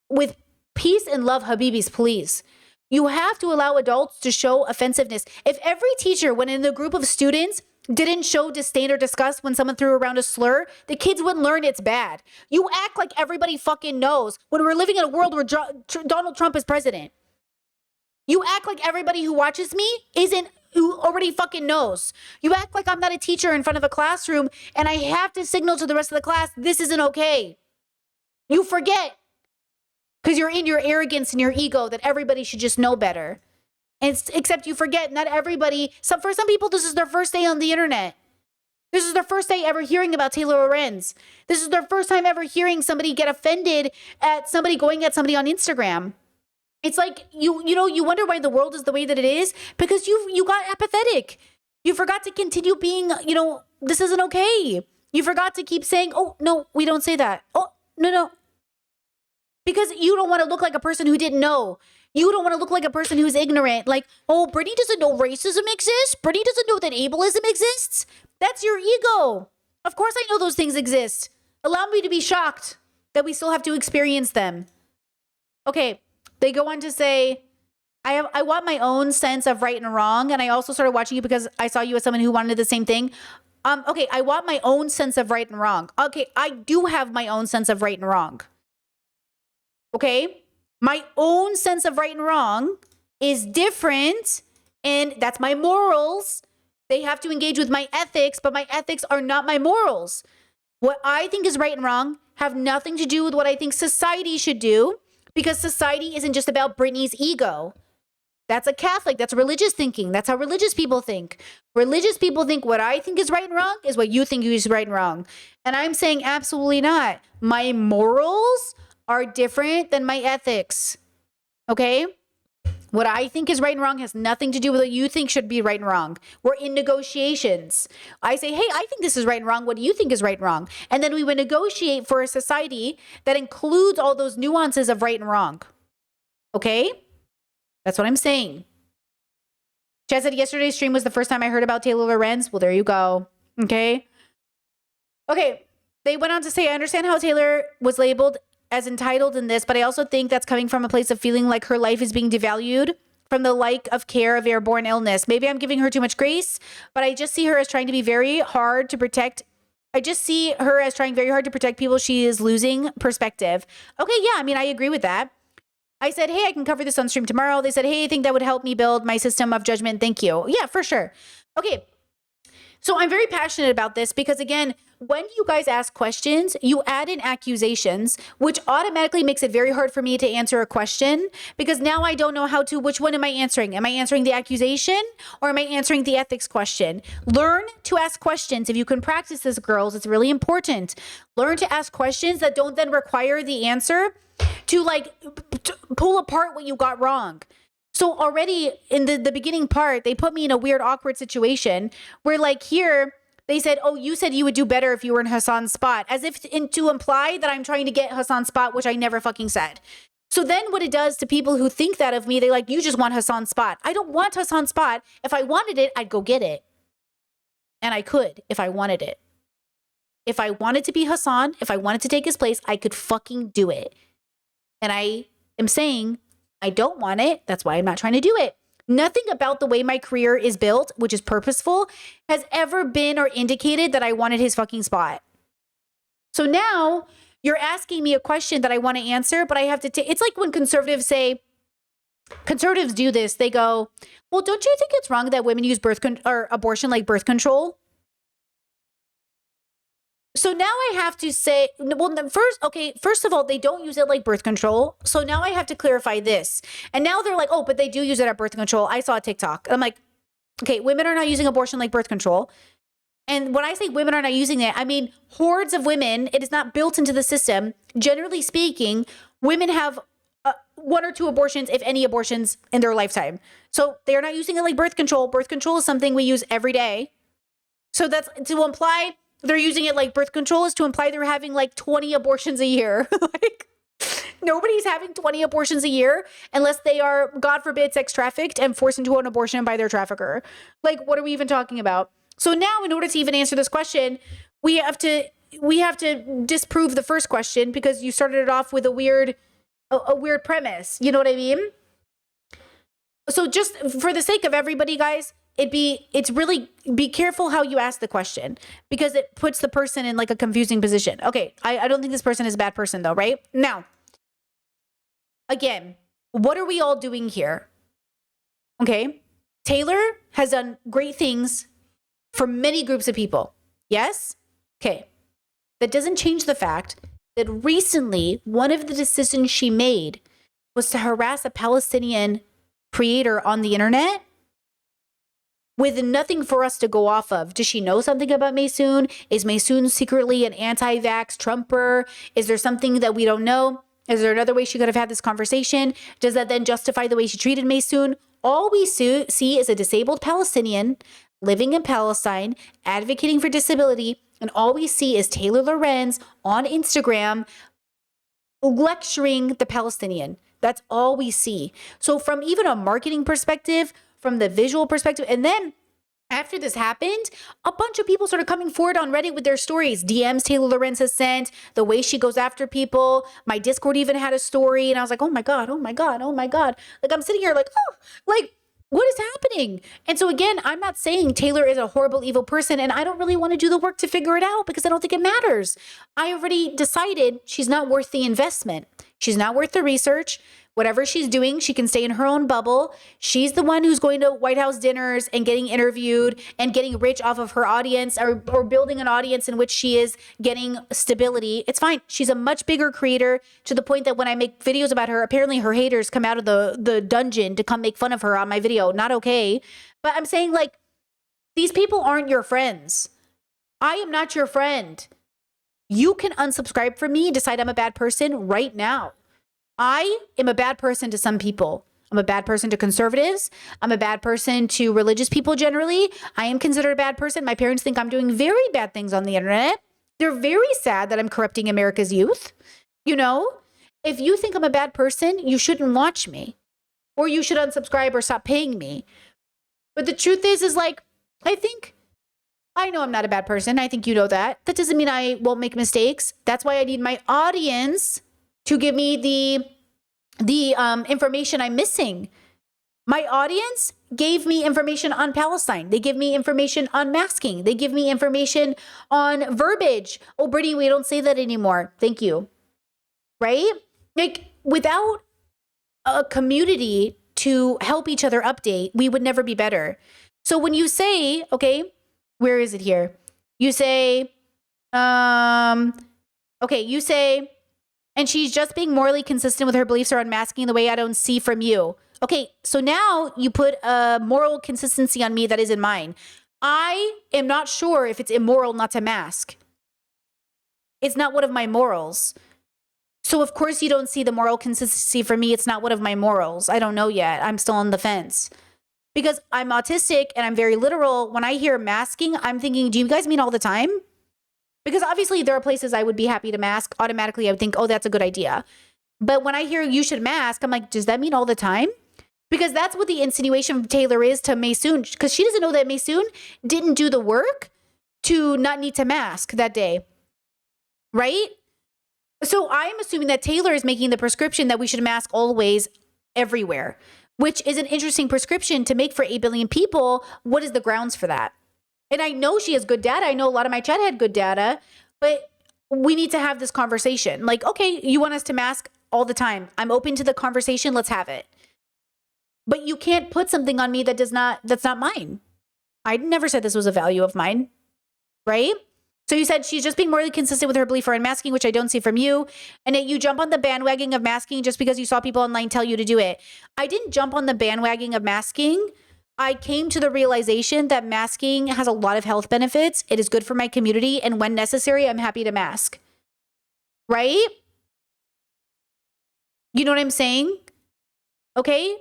with peace and love, Habibis, please. You have to allow adults to show offensiveness. If every teacher, when in a group of students, didn't show disdain or disgust when someone threw around a slur, the kids wouldn't learn it's bad. You act like everybody fucking knows when we're living in a world where Donald Trump is president. You act like everybody who watches me who already fucking knows. You act like I'm not a teacher in front of a classroom and I have to signal to the rest of the class, this isn't okay. You forget because you're in your arrogance and your ego that everybody should just know better. Except you forget not everybody, for some people, this is their first day on the internet. This is their first day ever hearing about Taylor Lorenz. This is their first time ever hearing somebody get offended at somebody going at somebody on Instagram. It's like, you wonder why the world is the way that it is because you got apathetic. You forgot to continue being, this isn't okay. You forgot to keep saying, oh, no, we don't say that. Oh, no. Because you don't want to look like a person who didn't know. You don't want to look like a person who's ignorant. Like, oh, Brittany doesn't know racism exists. Brittany doesn't know that ableism exists. That's your ego. Of course I know those things exist. Allow me to be shocked that we still have to experience them. Okay. They go on to say, I want my own sense of right and wrong. And I also started watching you because I saw you as someone who wanted the same thing. Okay, I want my own sense of right and wrong. Okay, I do have my own sense of right and wrong. Okay? My own sense of right and wrong is different. And that's my morals. They have to engage with my ethics, but my ethics are not my morals. What I think is right and wrong have nothing to do with what I think society should do. Because society isn't just about Brittany's ego. That's a Catholic. That's religious thinking. That's how religious people think. Religious people think what I think is right and wrong is what you think is right and wrong. And I'm saying absolutely not. My morals are different than my ethics. Okay? What I think is right and wrong has nothing to do with what you think should be right and wrong. We're in negotiations. I say, hey, I think this is right and wrong. What do you think is right and wrong? And then we would negotiate for a society that includes all those nuances of right and wrong. Okay? That's what I'm saying. Chad said yesterday's stream was the first time I heard about Taylor Lorenz. Well, there you go. Okay? Okay. They went on to say, I understand how Taylor was labeled as entitled in this, but I also think that's coming from a place of feeling like her life is being devalued from the lack of care of airborne illness. Maybe I'm giving her too much grace, but I just see her as trying to be very hard to protect. I just see her as trying very hard to protect people she is losing perspective. Okay, yeah, I mean, I agree with that. I said, hey, I can cover this on stream tomorrow. They said, hey, I think that would help me build my system of judgment. Thank you. Yeah, for sure. Okay. So I'm very passionate about this because, again, when you guys ask questions, you add in accusations, which automatically makes it very hard for me to answer a question because now I don't know which one am I answering? Am I answering the accusation or am I answering the ethics question? Learn to ask questions. If you can practice this, girls, it's really important. Learn to ask questions that don't then require the answer to pull apart what you got wrong. So already in the beginning part, they put me in a weird, awkward situation where here they said, oh, you said you would do better if you were in Hassan's spot, as if to imply that I'm trying to get Hassan's spot, which I never fucking said. So then what it does to people who think that of me, they you just want Hassan's spot. I don't want Hassan's spot. If I wanted it, I'd go get it. And I could if I wanted it. If I wanted to be Hassan, if I wanted to take his place, I could fucking do it. And I am saying I don't want it. That's why I'm not trying to do it. Nothing about the way my career is built, which is purposeful, has ever been or indicated that I wanted his fucking spot. So now you're asking me a question that I want to answer, but I have to it's like when conservatives do this. They go, well, don't you think it's wrong that women use or abortion like birth control? So now I have to say, well, first of all, they don't use it like birth control. So now I have to clarify this. And now they're like, oh, but they do use it at birth control. I saw a TikTok. I'm like, okay, women are not using abortion like birth control. And when I say women are not using it, I mean hordes of women. It is not built into the system. Generally speaking, women have 1 or 2 abortions, if any abortions, in their lifetime. So they're not using it like birth control. Birth control is something we use every day. So that's to imply they're using it like birth control is to imply they're having like 20 abortions a year. Like nobody's having 20 abortions a year unless they are, God forbid, sex trafficked and forced into an abortion by their trafficker. Like, what are we even talking about? So now in order to even answer this question, we have to disprove the first question because you started it off with a weird premise. You know what I mean? So just for the sake of everybody, guys, it's really be careful how you ask the question because it puts the person in like a confusing position. Okay, I don't think this person is a bad person though, right? Now, again, what are we all doing here? Okay, Taylor has done great things for many groups of people. Yes? Okay. That doesn't change the fact that recently one of the decisions she made was to harass a Palestinian creator on the internet with nothing for us to go off of. Does she know something about Maysoon? Is Maysoon secretly an anti-vax Trumper? Is there something that we don't know? Is there another way she could have had this conversation? Does that then justify the way she treated Maysoon? All we see is a disabled Palestinian living in Palestine, advocating for disability, and all we see is Taylor Lorenz on Instagram lecturing the Palestinian. That's all we see. So from even a marketing perspective, from the visual perspective, and then after this happened, a bunch of people started coming forward on Reddit with their stories. DMs Taylor Lorenz has sent, the way she goes after people. My Discord even had a story, and I was like, oh my God, oh my God, oh my God. Like I'm sitting here like, oh, like what is happening? And so again, I'm not saying Taylor is a horrible, evil person, and I don't really want to do the work to figure it out because I don't think it matters. I already decided she's not worth the investment. She's not worth the research. Whatever she's doing, she can stay in her own bubble. She's the one who's going to White House dinners and getting interviewed and getting rich off of her audience or building an audience in which she is getting stability. It's fine. She's a much bigger creator to the point that when I make videos about her, apparently her haters come out of the dungeon to come make fun of her on my video. Not okay. But I'm saying like, these people aren't your friends. I am not your friend. You can unsubscribe from me, decide I'm a bad person right now. I am a bad person to some people. I'm a bad person to conservatives. I'm a bad person to religious people generally. I am considered a bad person. My parents think I'm doing very bad things on the internet. They're very sad that I'm corrupting America's youth. You know, if you think I'm a bad person, you shouldn't watch me or you should unsubscribe or stop paying me. But the truth is like, I know I'm not a bad person. I think you know that. That doesn't mean I won't make mistakes. That's why I need my audience to give me the information I'm missing. My audience gave me information on Palestine. They give me information on masking. They give me information on verbiage. Oh, Brittany, we don't say that anymore. Thank you. Right? Like without a community to help each other update, we would never be better. So when you say, okay, where is it here? You say, you say, and she's just being morally consistent with her beliefs or unmasking the way I don't see from you. Okay, so now you put a moral consistency on me that isn't mine. I am not sure if it's immoral not to mask. It's not one of my morals. So of course you don't see the moral consistency for me. It's not one of my morals. I don't know yet. I'm still on the fence. Because I'm autistic and I'm very literal. When I hear masking, I'm thinking, do you guys mean all the time? Because obviously there are places I would be happy to mask. Automatically, I would think, oh, that's a good idea. But when I hear you should mask, I'm like, does that mean all the time? Because that's what the insinuation of Taylor is to Maysoon. Because she doesn't know that Maysoon didn't do the work to not need to mask that day. Right? So I'm assuming that Taylor is making the prescription that we should mask always everywhere, which is an interesting prescription to make for 8 billion people. What is the grounds for that? And I know she has good data. I know a lot of my chat had good data, but we need to have this conversation. Like, okay, you want us to mask all the time. I'm open to the conversation. Let's have it. But you can't put something on me that's not mine. I never said this was a value of mine, right? So you said she's just being morally consistent with her belief for unmasking, which I don't see from you. And that you jump on the bandwagon of masking just because you saw people online tell you to do it. I didn't jump on the bandwagon of masking. I came to the realization that masking has a lot of health benefits. It is good for my community. And when necessary, I'm happy to mask. Right? You know what I'm saying? Okay.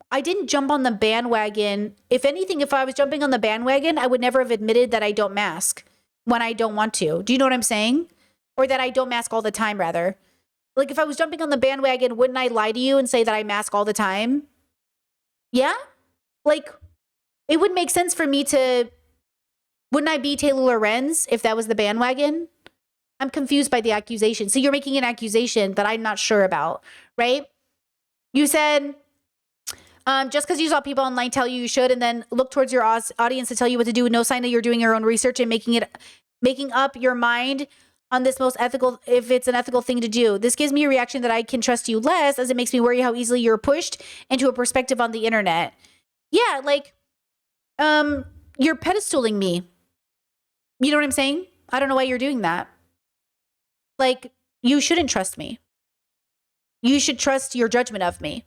I didn't jump on the bandwagon. If anything, if I was jumping on the bandwagon, I would never have admitted that I don't mask when I don't want to. Do you know what I'm saying? Or that I don't mask all the time, rather. Like, if I was jumping on the bandwagon, wouldn't I lie to you and say that I mask all the time? Yeah? Like, it would make sense for me to... Wouldn't I be Taylor Lorenz if that was the bandwagon? I'm confused by the accusation. So you're making an accusation that I'm not sure about, right? You said... just because you saw people online tell you should, and then look towards your audience to tell you what to do, no sign that you're doing your own research and making up your mind on this most ethical, if it's an ethical thing to do. This gives me a reaction that I can trust you less, as it makes me worry how easily you're pushed into a perspective on the internet. Yeah, like, you're pedestaling me. You know what I'm saying? I don't know why you're doing that. Like, you shouldn't trust me. You should trust your judgment of me.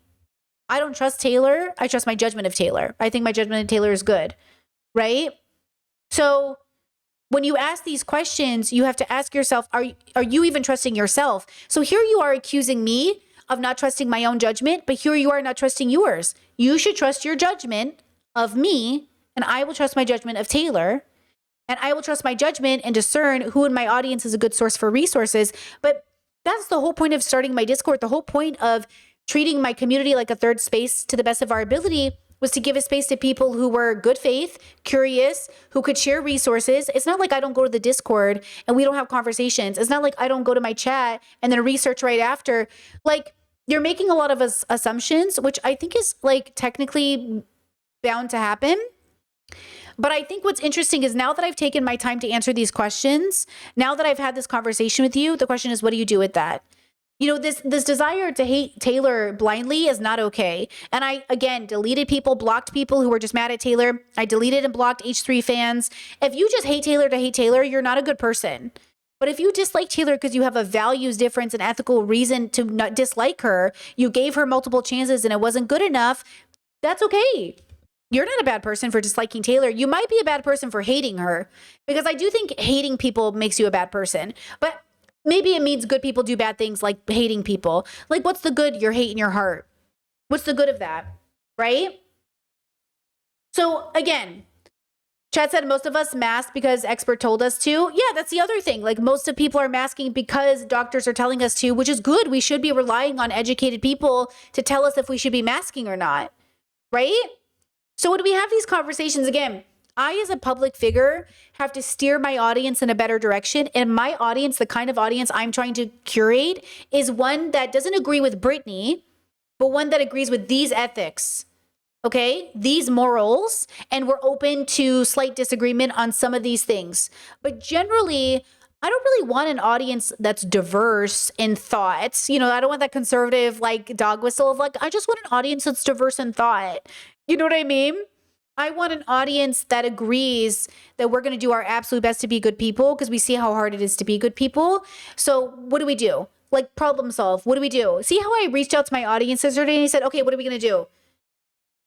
I don't trust Taylor. I trust my judgment of Taylor. I think my judgment of Taylor is good, right? So when you ask these questions, you have to ask yourself, are you even trusting yourself? So here you are accusing me of not trusting my own judgment, but here you are not trusting yours. You should trust your judgment of me, and I will trust my judgment of Taylor, and I will trust my judgment and discern who in my audience is a good source for resources. But that's the whole point of starting my Discord. The whole point of treating my community like a third space to the best of our ability was to give a space to people who were good faith, curious, who could share resources. It's not like I don't go to the Discord and we don't have conversations. It's not like I don't go to my chat and then research right after. Like, you're making a lot of assumptions, which I think is like technically bound to happen. But I think what's interesting is now that I've taken my time to answer these questions, now that I've had this conversation with you, the question is, what do you do with that? You know, this desire to hate Taylor blindly is not okay. And I, again, deleted people, blocked people who were just mad at Taylor. I deleted and blocked H3 fans. If you just hate Taylor to hate Taylor, you're not a good person. But if you dislike Taylor because you have a values difference and ethical reason to not dislike her, you gave her multiple chances and it wasn't good enough, that's okay. You're not a bad person for disliking Taylor. You might be a bad person for hating her, because I do think hating people makes you a bad person. But maybe it means good people do bad things like hating people. Like, what's the good your hate in your heart? What's the good of that, right? So again, chat said most of us mask because expert told us to. Yeah, that's the other thing. Like, most of people are masking because doctors are telling us to, which is good. We should be relying on educated people to tell us if we should be masking or not, right? So when we have these conversations, again, I, as a public figure, have to steer my audience in a better direction. And my audience, the kind of audience I'm trying to curate, is one that doesn't agree with Brittany, but one that agrees with these ethics, okay? These morals, and we're open to slight disagreement on some of these things. But generally, I don't really want an audience that's diverse in thoughts. You know, I don't want that conservative, like, dog whistle of, like, I just want an audience that's diverse in thought. You know what I mean? I want an audience that agrees that we're going to do our absolute best to be good people, because we see how hard it is to be good people. So what do we do? Like, problem solve. What do we do? See how I reached out to my audience yesterday and I said, okay, what are we going to do?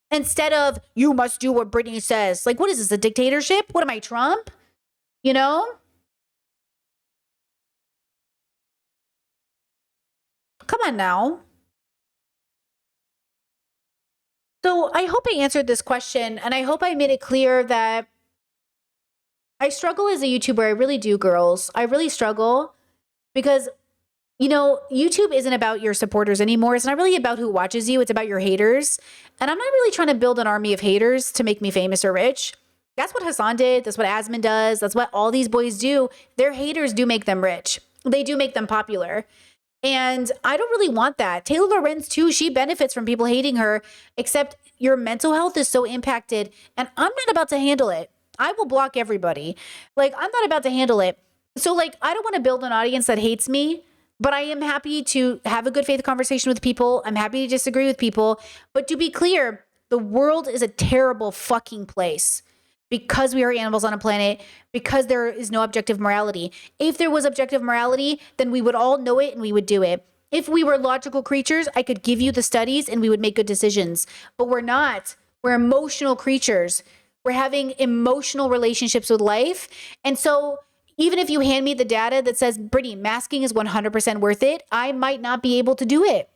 Instead of, you must do what Brittany says. Like, what is this, a dictatorship? What am I, Trump? You know? Come on now. So I hope I answered this question, and I hope I made it clear that I struggle as a YouTuber. I really do, girls. I really struggle because, you know, YouTube isn't about your supporters anymore. It's not really about who watches you. It's about your haters. And I'm not really trying to build an army of haters to make me famous or rich. That's what Hassan did. That's what Asman does. That's what all these boys do. Their haters do make them rich. they do make them popular. And I don't really want that. Taylor Lorenz too, she benefits from people hating her, except your mental health is so impacted and I'm not about to handle it. I will block everybody. Like, I'm not about to handle it. So like, I don't want to build an audience that hates me, but I am happy to have a good faith conversation with people. I'm happy to disagree with people. But to be clear, the world is a terrible fucking place because we are animals on a planet, because there is no objective morality. If there was objective morality, then we would all know it and we would do it. If we were logical creatures, I could give you the studies and we would make good decisions. But we're not. We're emotional creatures. We're having emotional relationships with life. And so even if you hand me the data that says, Brittany, masking is 100% worth it, I might not be able to do it.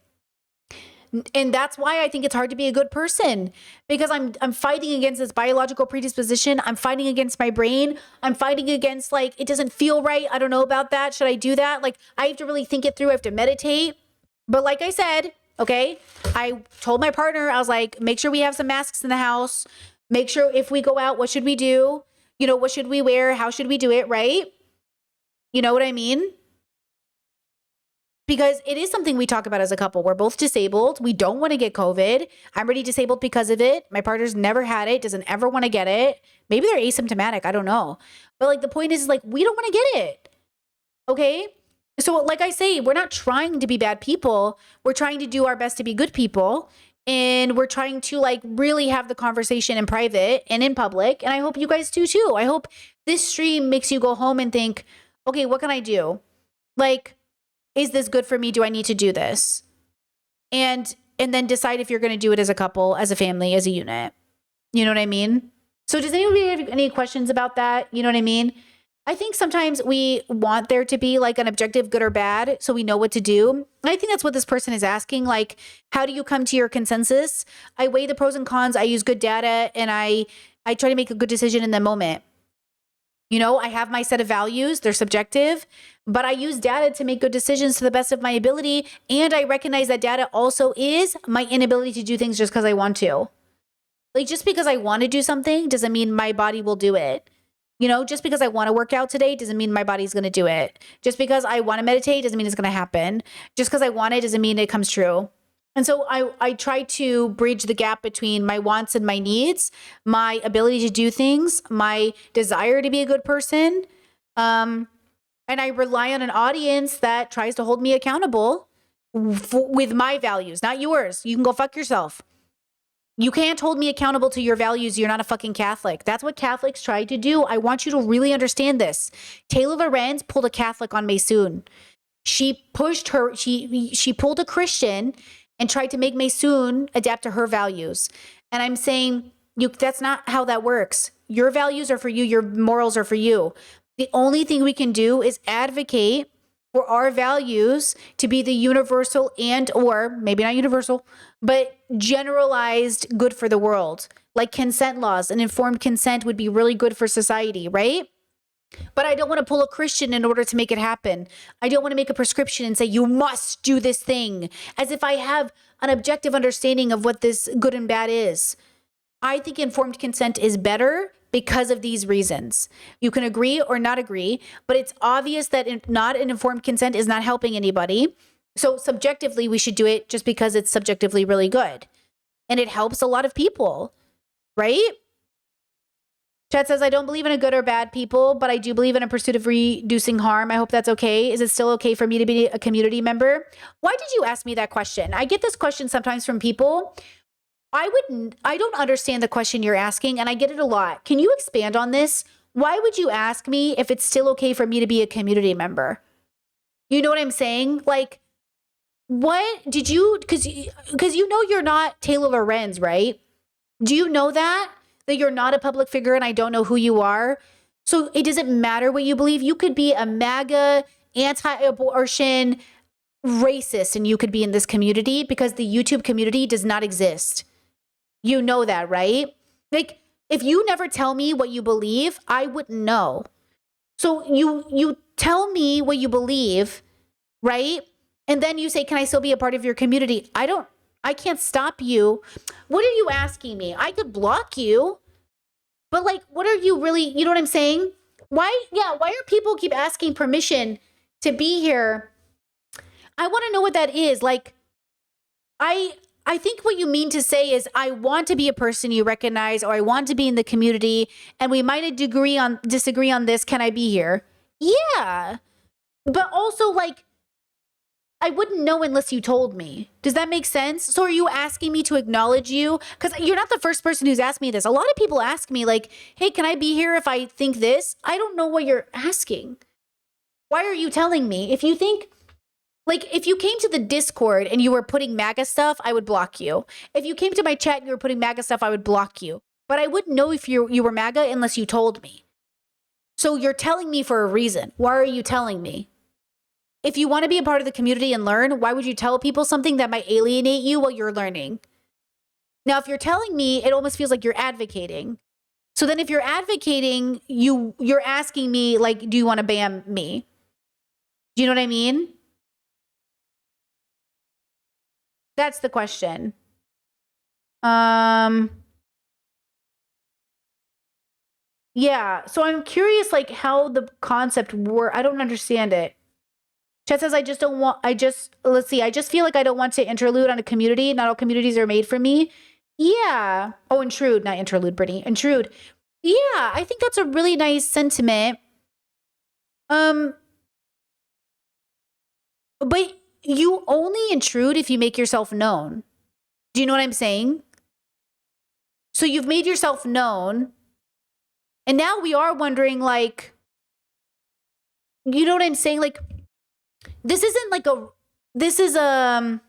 And that's why I think it's hard to be a good person, because I'm fighting against this biological predisposition. I'm fighting against my brain. I'm fighting against, like, it doesn't feel right. I don't know about that. Should I do that? Like, I have to really think it through. I have to meditate. But like I said, okay, I told my partner, I was like, make sure we have some masks in the house. Make sure if we go out, what should we do? You know, what should we wear? How should we do it? Right? You know what I mean? Because it is something we talk about as a couple. We're both disabled. We don't want to get COVID. I'm already disabled because of it. My partner's never had it, doesn't ever want to get it. Maybe they're asymptomatic. I don't know. But like, the point is, like, we don't want to get it. Okay? So like I say, we're not trying to be bad people. We're trying to do our best to be good people. And we're trying to, like, really have the conversation in private and in public. And I hope you guys do too. I hope this stream makes you go home and think, okay, what can I do? Like, is this good for me? Do I need to do this? And then decide if you're going to do it as a couple, as a family, as a unit. You know what I mean? So does anybody have any questions about that? You know what I mean? I think sometimes we want there to be like an objective good or bad so we know what to do. And I think that's what this person is asking. Like, how do you come to your consensus? I weigh the pros and cons. I use good data and I try to make a good decision in the moment. You know, I have my set of values. They're subjective, but I use data to make good decisions to the best of my ability. And I recognize that data also is my inability to do things just because I want to. Like, just because I want to do something doesn't mean my body will do it. You know, just because I want to work out today doesn't mean my body's going to do it. Just because I want to meditate doesn't mean it's going to happen. Just because I want it doesn't mean it comes true. And so I try to bridge the gap between my wants and my needs, my ability to do things, my desire to be a good person. And I rely on an audience that tries to hold me accountable with my values, not yours. You can go fuck yourself. You can't hold me accountable to your values. You're not a fucking Catholic. That's what Catholics try to do. I want you to really understand this. Taylor Lorenz pulled a Catholic on Maysoon. She pushed her, she pulled a Christian and tried to make Maysoon adapt to her values. And I'm saying, that's not how that works. Your values are for you. Your morals are for you. The only thing we can do is advocate for our values to be the universal and, or maybe not universal, but generalized good for the world. Like consent laws and informed consent would be really good for society, right? But I don't want to pull a Christian in order to make it happen. I don't want to make a prescription and say, you must do this thing, as if I have an objective understanding of what this good and bad is. I think informed consent is better because of these reasons. You can agree or not agree, but it's obvious that not an informed consent is not helping anybody. So subjectively, we should do it just because it's subjectively really good. And it helps a lot of people, right? Chad says, I don't believe in a good or bad people, but I do believe in a pursuit of reducing harm. I hope that's okay. Is it still okay for me to be a community member? Why did you ask me that question? I get this question sometimes from people. I don't understand the question you're asking, and I get it a lot. Can you expand on this? Why would you ask me if it's still okay for me to be a community member? You know what I'm saying? Like, what did you, because you know you're not Taylor Lorenz, right? Do you know that you're not a public figure and I don't know who you are? So it doesn't matter what you believe. You could be a MAGA, anti-abortion, racist, and you could be in this community because the YouTube community does not exist. You know that, right? Like, if you never tell me what you believe, I wouldn't know. So you tell me what you believe, right? And then you say, can I still be a part of your community? I can't stop you. What are you asking me? I could block you, but like, what are you really, you know what I'm saying? Why are people keep asking permission to be here, I want to know what that is. Like, I think what you mean to say is I want to be a person you recognize, or I want to be in the community, and we might disagree on this. Can I be here? Yeah. But also, like, I wouldn't know unless you told me. Does that make sense? So are you asking me to acknowledge you? Because you're not the first person who's asked me this. A lot of people ask me, like, hey, can I be here if I think this? I don't know what you're asking. Why are you telling me? If you think, like, if you came to the Discord and you were putting MAGA stuff, I would block you. If you came to my chat and you were putting MAGA stuff, I would block you. But I wouldn't know if you were MAGA unless you told me. So you're telling me for a reason. Why are you telling me? If you want to be a part of the community and learn, why would you tell people something that might alienate you while you're learning? Now, if you're telling me, it almost feels like you're advocating. So then if you're advocating, you're asking me, like, do you want to ban me? Do you know what I mean? That's the question. Yeah, so I'm curious, like, how the concept works. I don't understand it. Chet says, let's see, I just feel like I don't want to interlude on a community. Not all communities are made for me. Yeah. Oh, intrude, not interlude, Brittany. Intrude. Yeah, I think that's a really nice sentiment. But you only intrude if you make yourself known. Do you know what I'm saying? So you've made yourself known. And now we are wondering, like, you know what I'm saying? Like, this isn't like this is what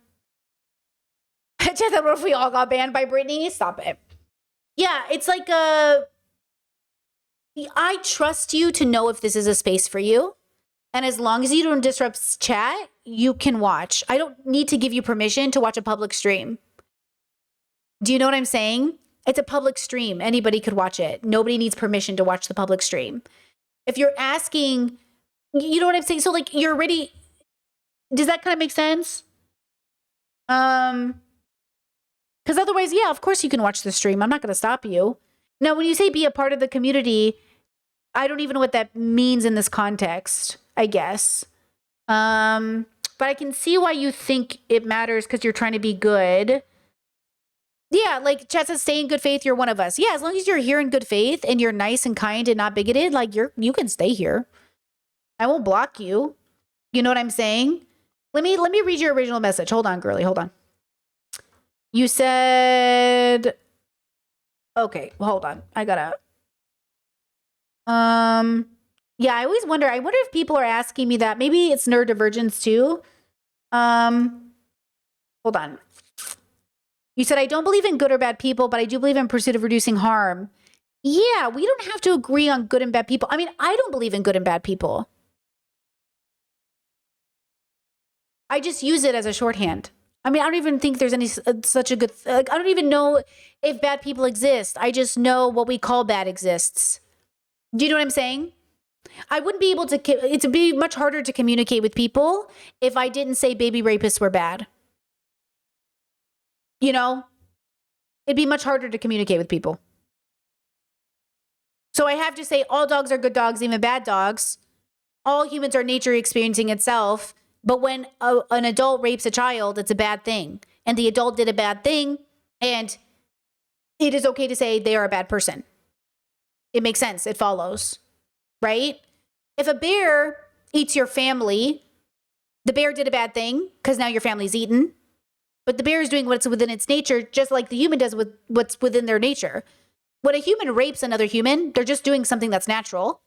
if we all got banned by Brittany? Stop it. Yeah, it's like I trust you to know if this is a space for you. And as long as you don't disrupt chat, you can watch. I don't need to give you permission to watch a public stream. Do you know what I'm saying? It's a public stream. Anybody could watch it. Nobody needs permission to watch the public stream. If you're asking, you know what I'm saying? So, like, you're already... Does that kind of make sense? Because otherwise, yeah, of course you can watch the stream. I'm not going to stop you. Now, when you say be a part of the community, I don't even know what that means in this context, I guess. But I can see why you think it matters because you're trying to be good. Yeah, like Chet says, stay in good faith, you're one of us. Yeah, as long as you're here in good faith and you're nice and kind and not bigoted, like you can stay here. I won't block you. You know what I'm saying? Let me read your original message. Hold on, girly. Hold on. You said, okay, hold on. I gotta, yeah, I always wonder. I wonder if people are asking me that. Maybe it's neurodivergence too. Hold on. You said, I don't believe in good or bad people, but I do believe in pursuit of reducing harm. Yeah, we don't have to agree on good and bad people. I mean, I don't believe in good and bad people. I just use it as a shorthand. I mean, I don't even think there's any such a good... I don't even know if bad people exist. I just know what we call bad exists. Do you know what I'm saying? I wouldn't be able to... It'd be much harder to communicate with people if I didn't say baby rapists were bad. You know? It'd be much harder to communicate with people. So I have to say all dogs are good dogs, even bad dogs. All humans are nature experiencing itself. But when an adult rapes a child, it's a bad thing. And the adult did a bad thing, and it is okay to say they are a bad person. It makes sense. It follows, right? If a bear eats your family, the bear did a bad thing because now your family's eaten. But the bear is doing what's within its nature, just like the human does with what's within their nature. When a human rapes another human, they're just doing something that's natural.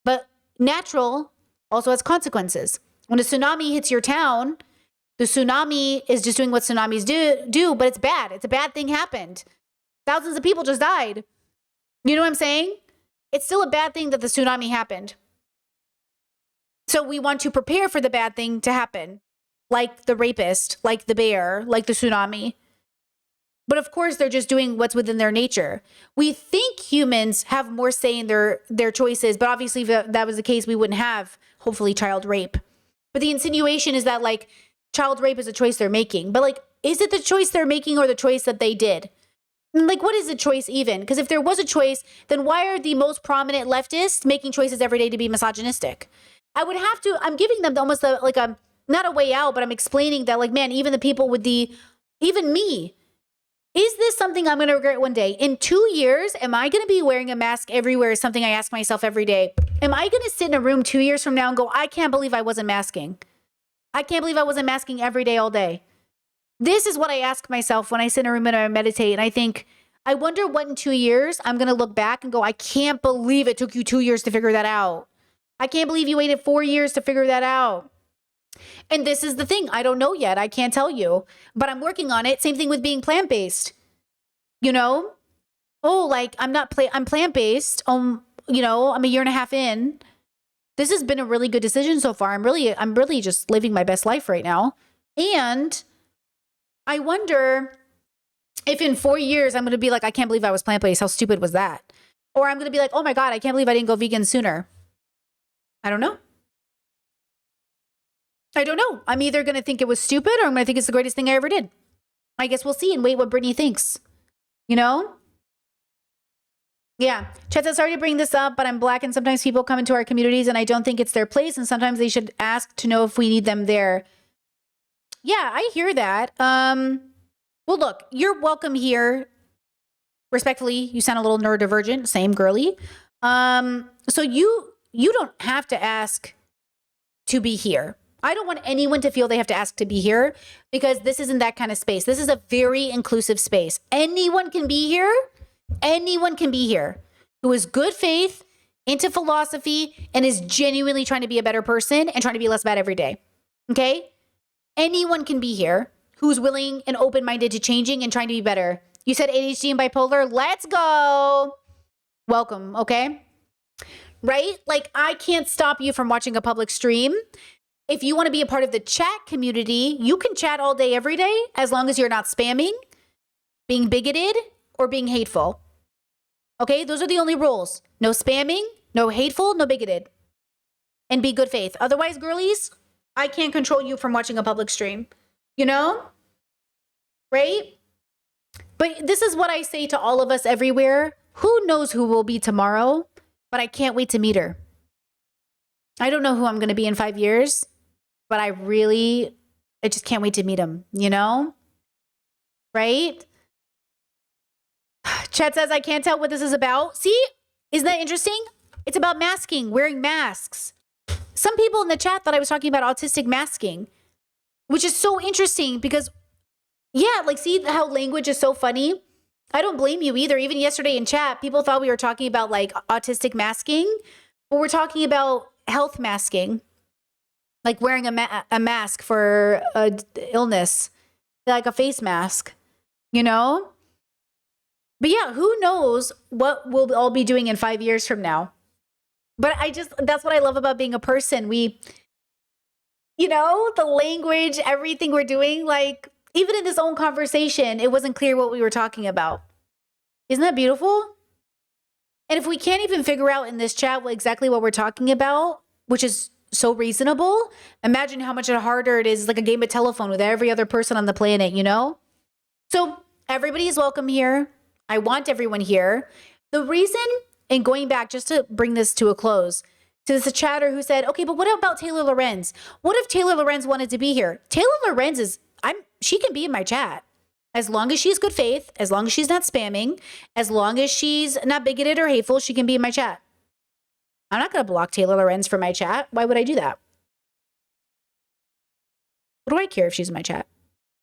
But natural also has consequences. When a tsunami hits your town, the tsunami is just doing what tsunamis do, but it's bad. It's a bad thing happened. Thousands of people just died. You know what I'm saying? It's still a bad thing that the tsunami happened. So we want to prepare for the bad thing to happen, like the rapist, like the bear, like the tsunami. But of course, they're just doing what's within their nature. We think humans have more say in their choices, but obviously if that was the case, we wouldn't have, hopefully, child rape. But the insinuation is that, like, child rape is a choice they're making. But, like, is it the choice they're making or the choice that they did? Like, what is the choice even? Because if there was a choice, then why are the most prominent leftists making choices every day to be misogynistic? I would have to, I'm giving them almost like a, not a way out, but I'm explaining that like, man, even the people with even me, is this something I'm going to regret one day? In 2 years, am I going to be wearing a mask everywhere? Is something I ask myself every day. Am I going to sit in a room 2 years from now and go, I can't believe I wasn't masking. I can't believe I wasn't masking every day, all day. This is what I ask myself when I sit in a room and I meditate. And I think, I wonder what in 2 years I'm going to look back and go, I can't believe it took you 2 years to figure that out. I can't believe you waited 4 years to figure that out. And this is the thing. I don't know yet. I can't tell you, but I'm working on it. Same thing with being plant-based. You know? Oh, like I'm plant-based. You know, I'm a year and a half in. This has been a really good decision so far. I'm really just living my best life right now. And I wonder if in 4 years I'm going to be like, I can't believe I was plant-based. How stupid was that? Or I'm going to be like, oh my God, I can't believe I didn't go vegan sooner. I don't know. I'm either going to think it was stupid or I'm going to think it's the greatest thing I ever did. I guess we'll see and wait what Brittany thinks. You know? Yeah. Chet says, sorry to bring this up, but I'm Black and sometimes people come into our communities and I don't think it's their place. And sometimes they should ask to know if we need them there. Yeah, I hear that. Well, look, you're welcome here. Respectfully, you sound a little neurodivergent. Same, girly. So you don't have to ask to be here. I don't want anyone to feel they have to ask to be here because this isn't that kind of space. This is a very inclusive space. Anyone can be here. Anyone can be here who is good faith, into philosophy, and is genuinely trying to be a better person and trying to be less bad every day. Okay? Anyone can be here who's willing and open-minded to changing and trying to be better. You said ADHD and bipolar. Let's go. Welcome. Okay? Right? Like, I can't stop you from watching a public stream. If you want to be a part of the chat community, you can chat all day, every day, as long as you're not spamming, being bigoted, or being hateful. Okay? Those are the only rules. No spamming, no hateful, no bigoted. And be good faith. Otherwise, girlies, I can't control you from watching a public stream. You know? Right? But this is what I say to all of us everywhere. Who knows who will be tomorrow? But I can't wait to meet her. I don't know who I'm going to be in 5 years, but I just can't wait to meet him, you know? Right? Chet says, I can't tell what this is about. See? Isn't that interesting? It's about masking, wearing masks. Some people in the chat thought I was talking about autistic masking, which is so interesting because, yeah, like, see how language is so funny? I don't blame you either. Even yesterday in chat, people thought we were talking about like autistic masking, but we're talking about health masking, like wearing a mask for illness, like a face mask, you know? But yeah, who knows what we'll all be doing in 5 years from now. But that's what I love about being a person. You know, the language, everything we're doing, like even in this own conversation, it wasn't clear what we were talking about. Isn't that beautiful? And if we can't even figure out in this chat exactly what we're talking about, which is so reasonable, imagine how much harder it is, like a game of telephone with every other person on the planet, you know? So everybody is welcome here. I want everyone here. The reason, and going back just to bring this to a close, to this chatter who said, okay, but what about Taylor Lorenz? What if Taylor Lorenz wanted to be here? Taylor Lorenz she can be in my chat. As long as she's good faith, as long as she's not spamming, as long as she's not bigoted or hateful, she can be in my chat. I'm not going to block Taylor Lorenz from my chat. Why would I do that? What do I care if she's in my chat?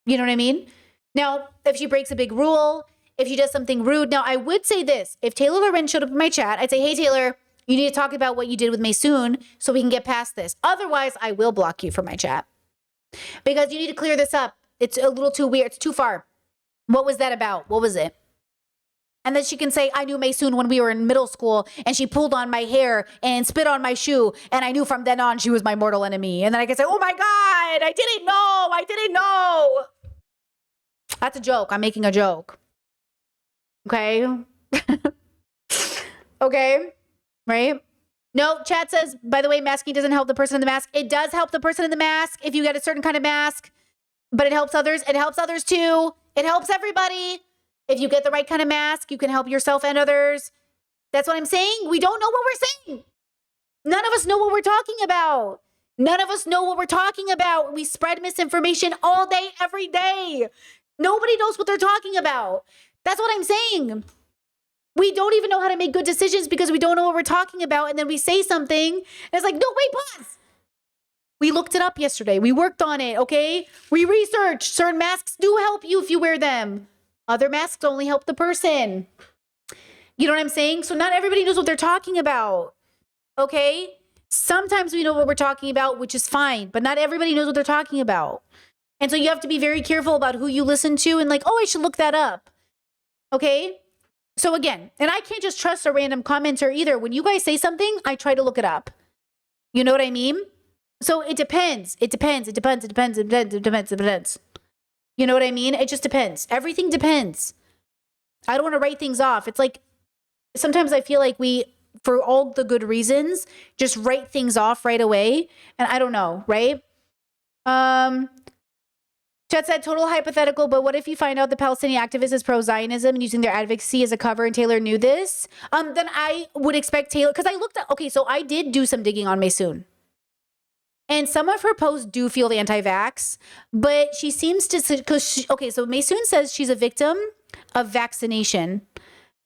You know what I mean? Now, if she breaks a big rule, if she does something rude. Now, I would say this. If Taylor Lorenz showed up in my chat, I'd say, hey, Taylor, you need to talk about what you did with Maysoon so we can get past this. Otherwise, I will block you from my chat. Because you need to clear this up. It's a little too weird. It's too far. What was that about? What was it? And then she can say, I knew Maysoon when we were in middle school and she pulled on my hair and spit on my shoe. And I knew from then on she was my mortal enemy. And then I can say, oh my God, I didn't know. That's a joke. I'm making a joke. Okay. Okay. Right. No, chat says, by the way, masking doesn't help the person in the mask. It does help the person in the mask if you get a certain kind of mask, but it helps others. It helps others too. It helps everybody. If you get the right kind of mask, you can help yourself and others. That's what I'm saying. We don't know what we're saying. None of us know what we're talking about. None of us know what we're talking about. We spread misinformation all day, every day. Nobody knows what they're talking about. That's what I'm saying. We don't even know how to make good decisions because we don't know what we're talking about. And then we say something and it's like, no, wait, pause. We looked it up yesterday. We worked on it, okay? We researched. Certain masks do help you if you wear them. Other masks only help the person. You know what I'm saying? So not everybody knows what they're talking about, okay? Sometimes we know what we're talking about, which is fine, but not everybody knows what they're talking about. And so you have to be very careful about who you listen to and like, oh, I should look that up, okay? So again, and I can't just trust a random commenter either. When you guys say something, I try to look it up. You know what I mean? So it depends. It depends. It depends. It depends. It depends. It depends. It depends. You know what I mean? It just depends. Everything depends. I don't want to write things off. It's like, sometimes I feel like we, for all the good reasons, just write things off right away. And I don't know, right? Chet said, total hypothetical, but what if you find out the Palestinian activist is pro-Zionism and using their advocacy as a cover and Taylor knew this? Then I would expect Taylor, because I looked at, okay, so I did do some digging on Maysoon. And some of her posts do feel anti-vax, but she seems to, because, okay, so Maysoon says she's a victim of vaccination.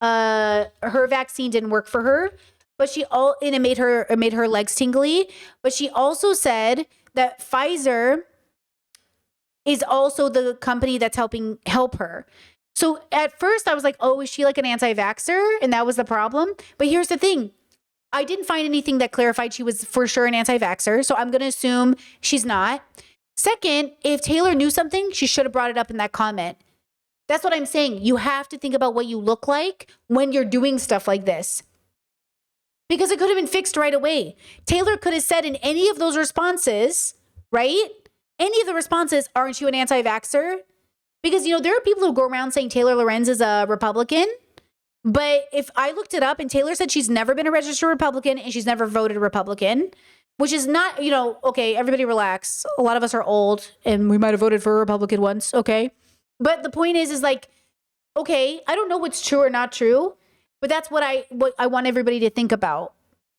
Her vaccine didn't work for her, but and it made her legs tingly. But she also said that Pfizer is also the company that's help her. So at first I was like, oh, is she like an anti-vaxxer? And that was the problem. But here's the thing. I didn't find anything that clarified she was for sure an anti-vaxxer. So I'm going to assume she's not. Second, if Taylor knew something, she should have brought it up in that comment. That's what I'm saying. You have to think about what you look like when you're doing stuff like this. Because it could have been fixed right away. Taylor could have said in any of those responses, right? Any of the responses, aren't you an anti-vaxxer? Because, there are people who go around saying Taylor Lorenz is a Republican. But if I looked it up and Taylor said she's never been a registered Republican and she's never voted Republican, which is not, okay, everybody relax. A lot of us are old and we might have voted for a Republican once, okay? But the point is like, okay, I don't know what's true or not true, but that's what I want everybody to think about.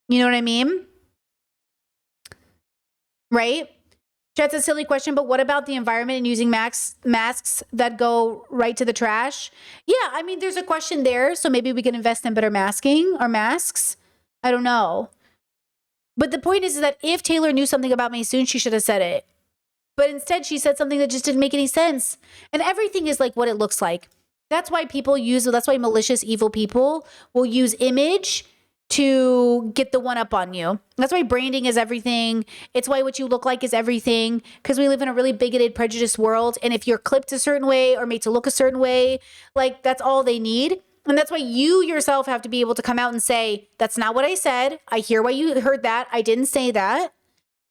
You know what I mean? Right? That's a silly question, but what about the environment and using masks that go right to the trash? Yeah, I mean, there's a question there, so maybe we can invest in better masking or masks. I don't know. But the point is that if Taylor knew something about Maysoon, she should have said it. But instead, she said something that just didn't make any sense. And everything is like what it looks like. That's why that's why malicious, evil people will use image to get the one up on you. That's why branding is everything. It's why what you look like is everything, because we live in a really bigoted, prejudiced world. And if you're clipped a certain way or made to look a certain way, like that's all they need. And that's why you yourself have to be able to come out and say, that's not what I said. I hear why you heard that. I didn't say that.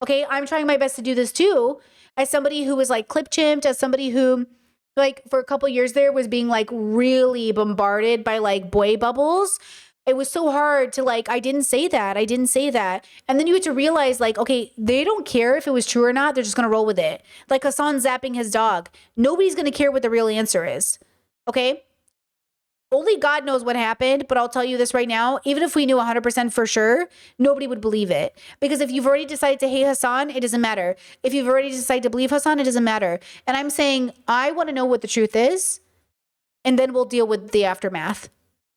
Okay, I'm trying my best to do this too. As somebody who was like clip chimped, as somebody who like for a couple years there was being like really bombarded by like boy bubbles. It was so hard to like, I didn't say that. I didn't say that. And then you had to realize like, okay, they don't care if it was true or not. They're just going to roll with it. Like Hassan zapping his dog. Nobody's going to care what the real answer is. Okay. Only God knows what happened, but I'll tell you this right now. Even if we knew 100% for sure, nobody would believe it. Because if you've already decided to hate Hassan, it doesn't matter. If you've already decided to believe Hassan, it doesn't matter. And I'm saying, I want to know what the truth is, and then we'll deal with the aftermath.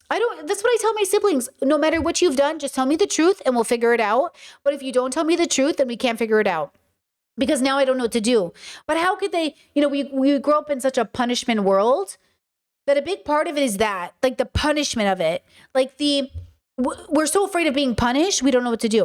That's what I tell my siblings. No matter what you've done, just tell me the truth and we'll figure it out. But if you don't tell me the truth, then we can't figure it out. Because now I don't know what to do. But how could they, we grow up in such a punishment world that a big part of it is that, like the punishment of it. Like we're so afraid of being punished, we don't know what to do.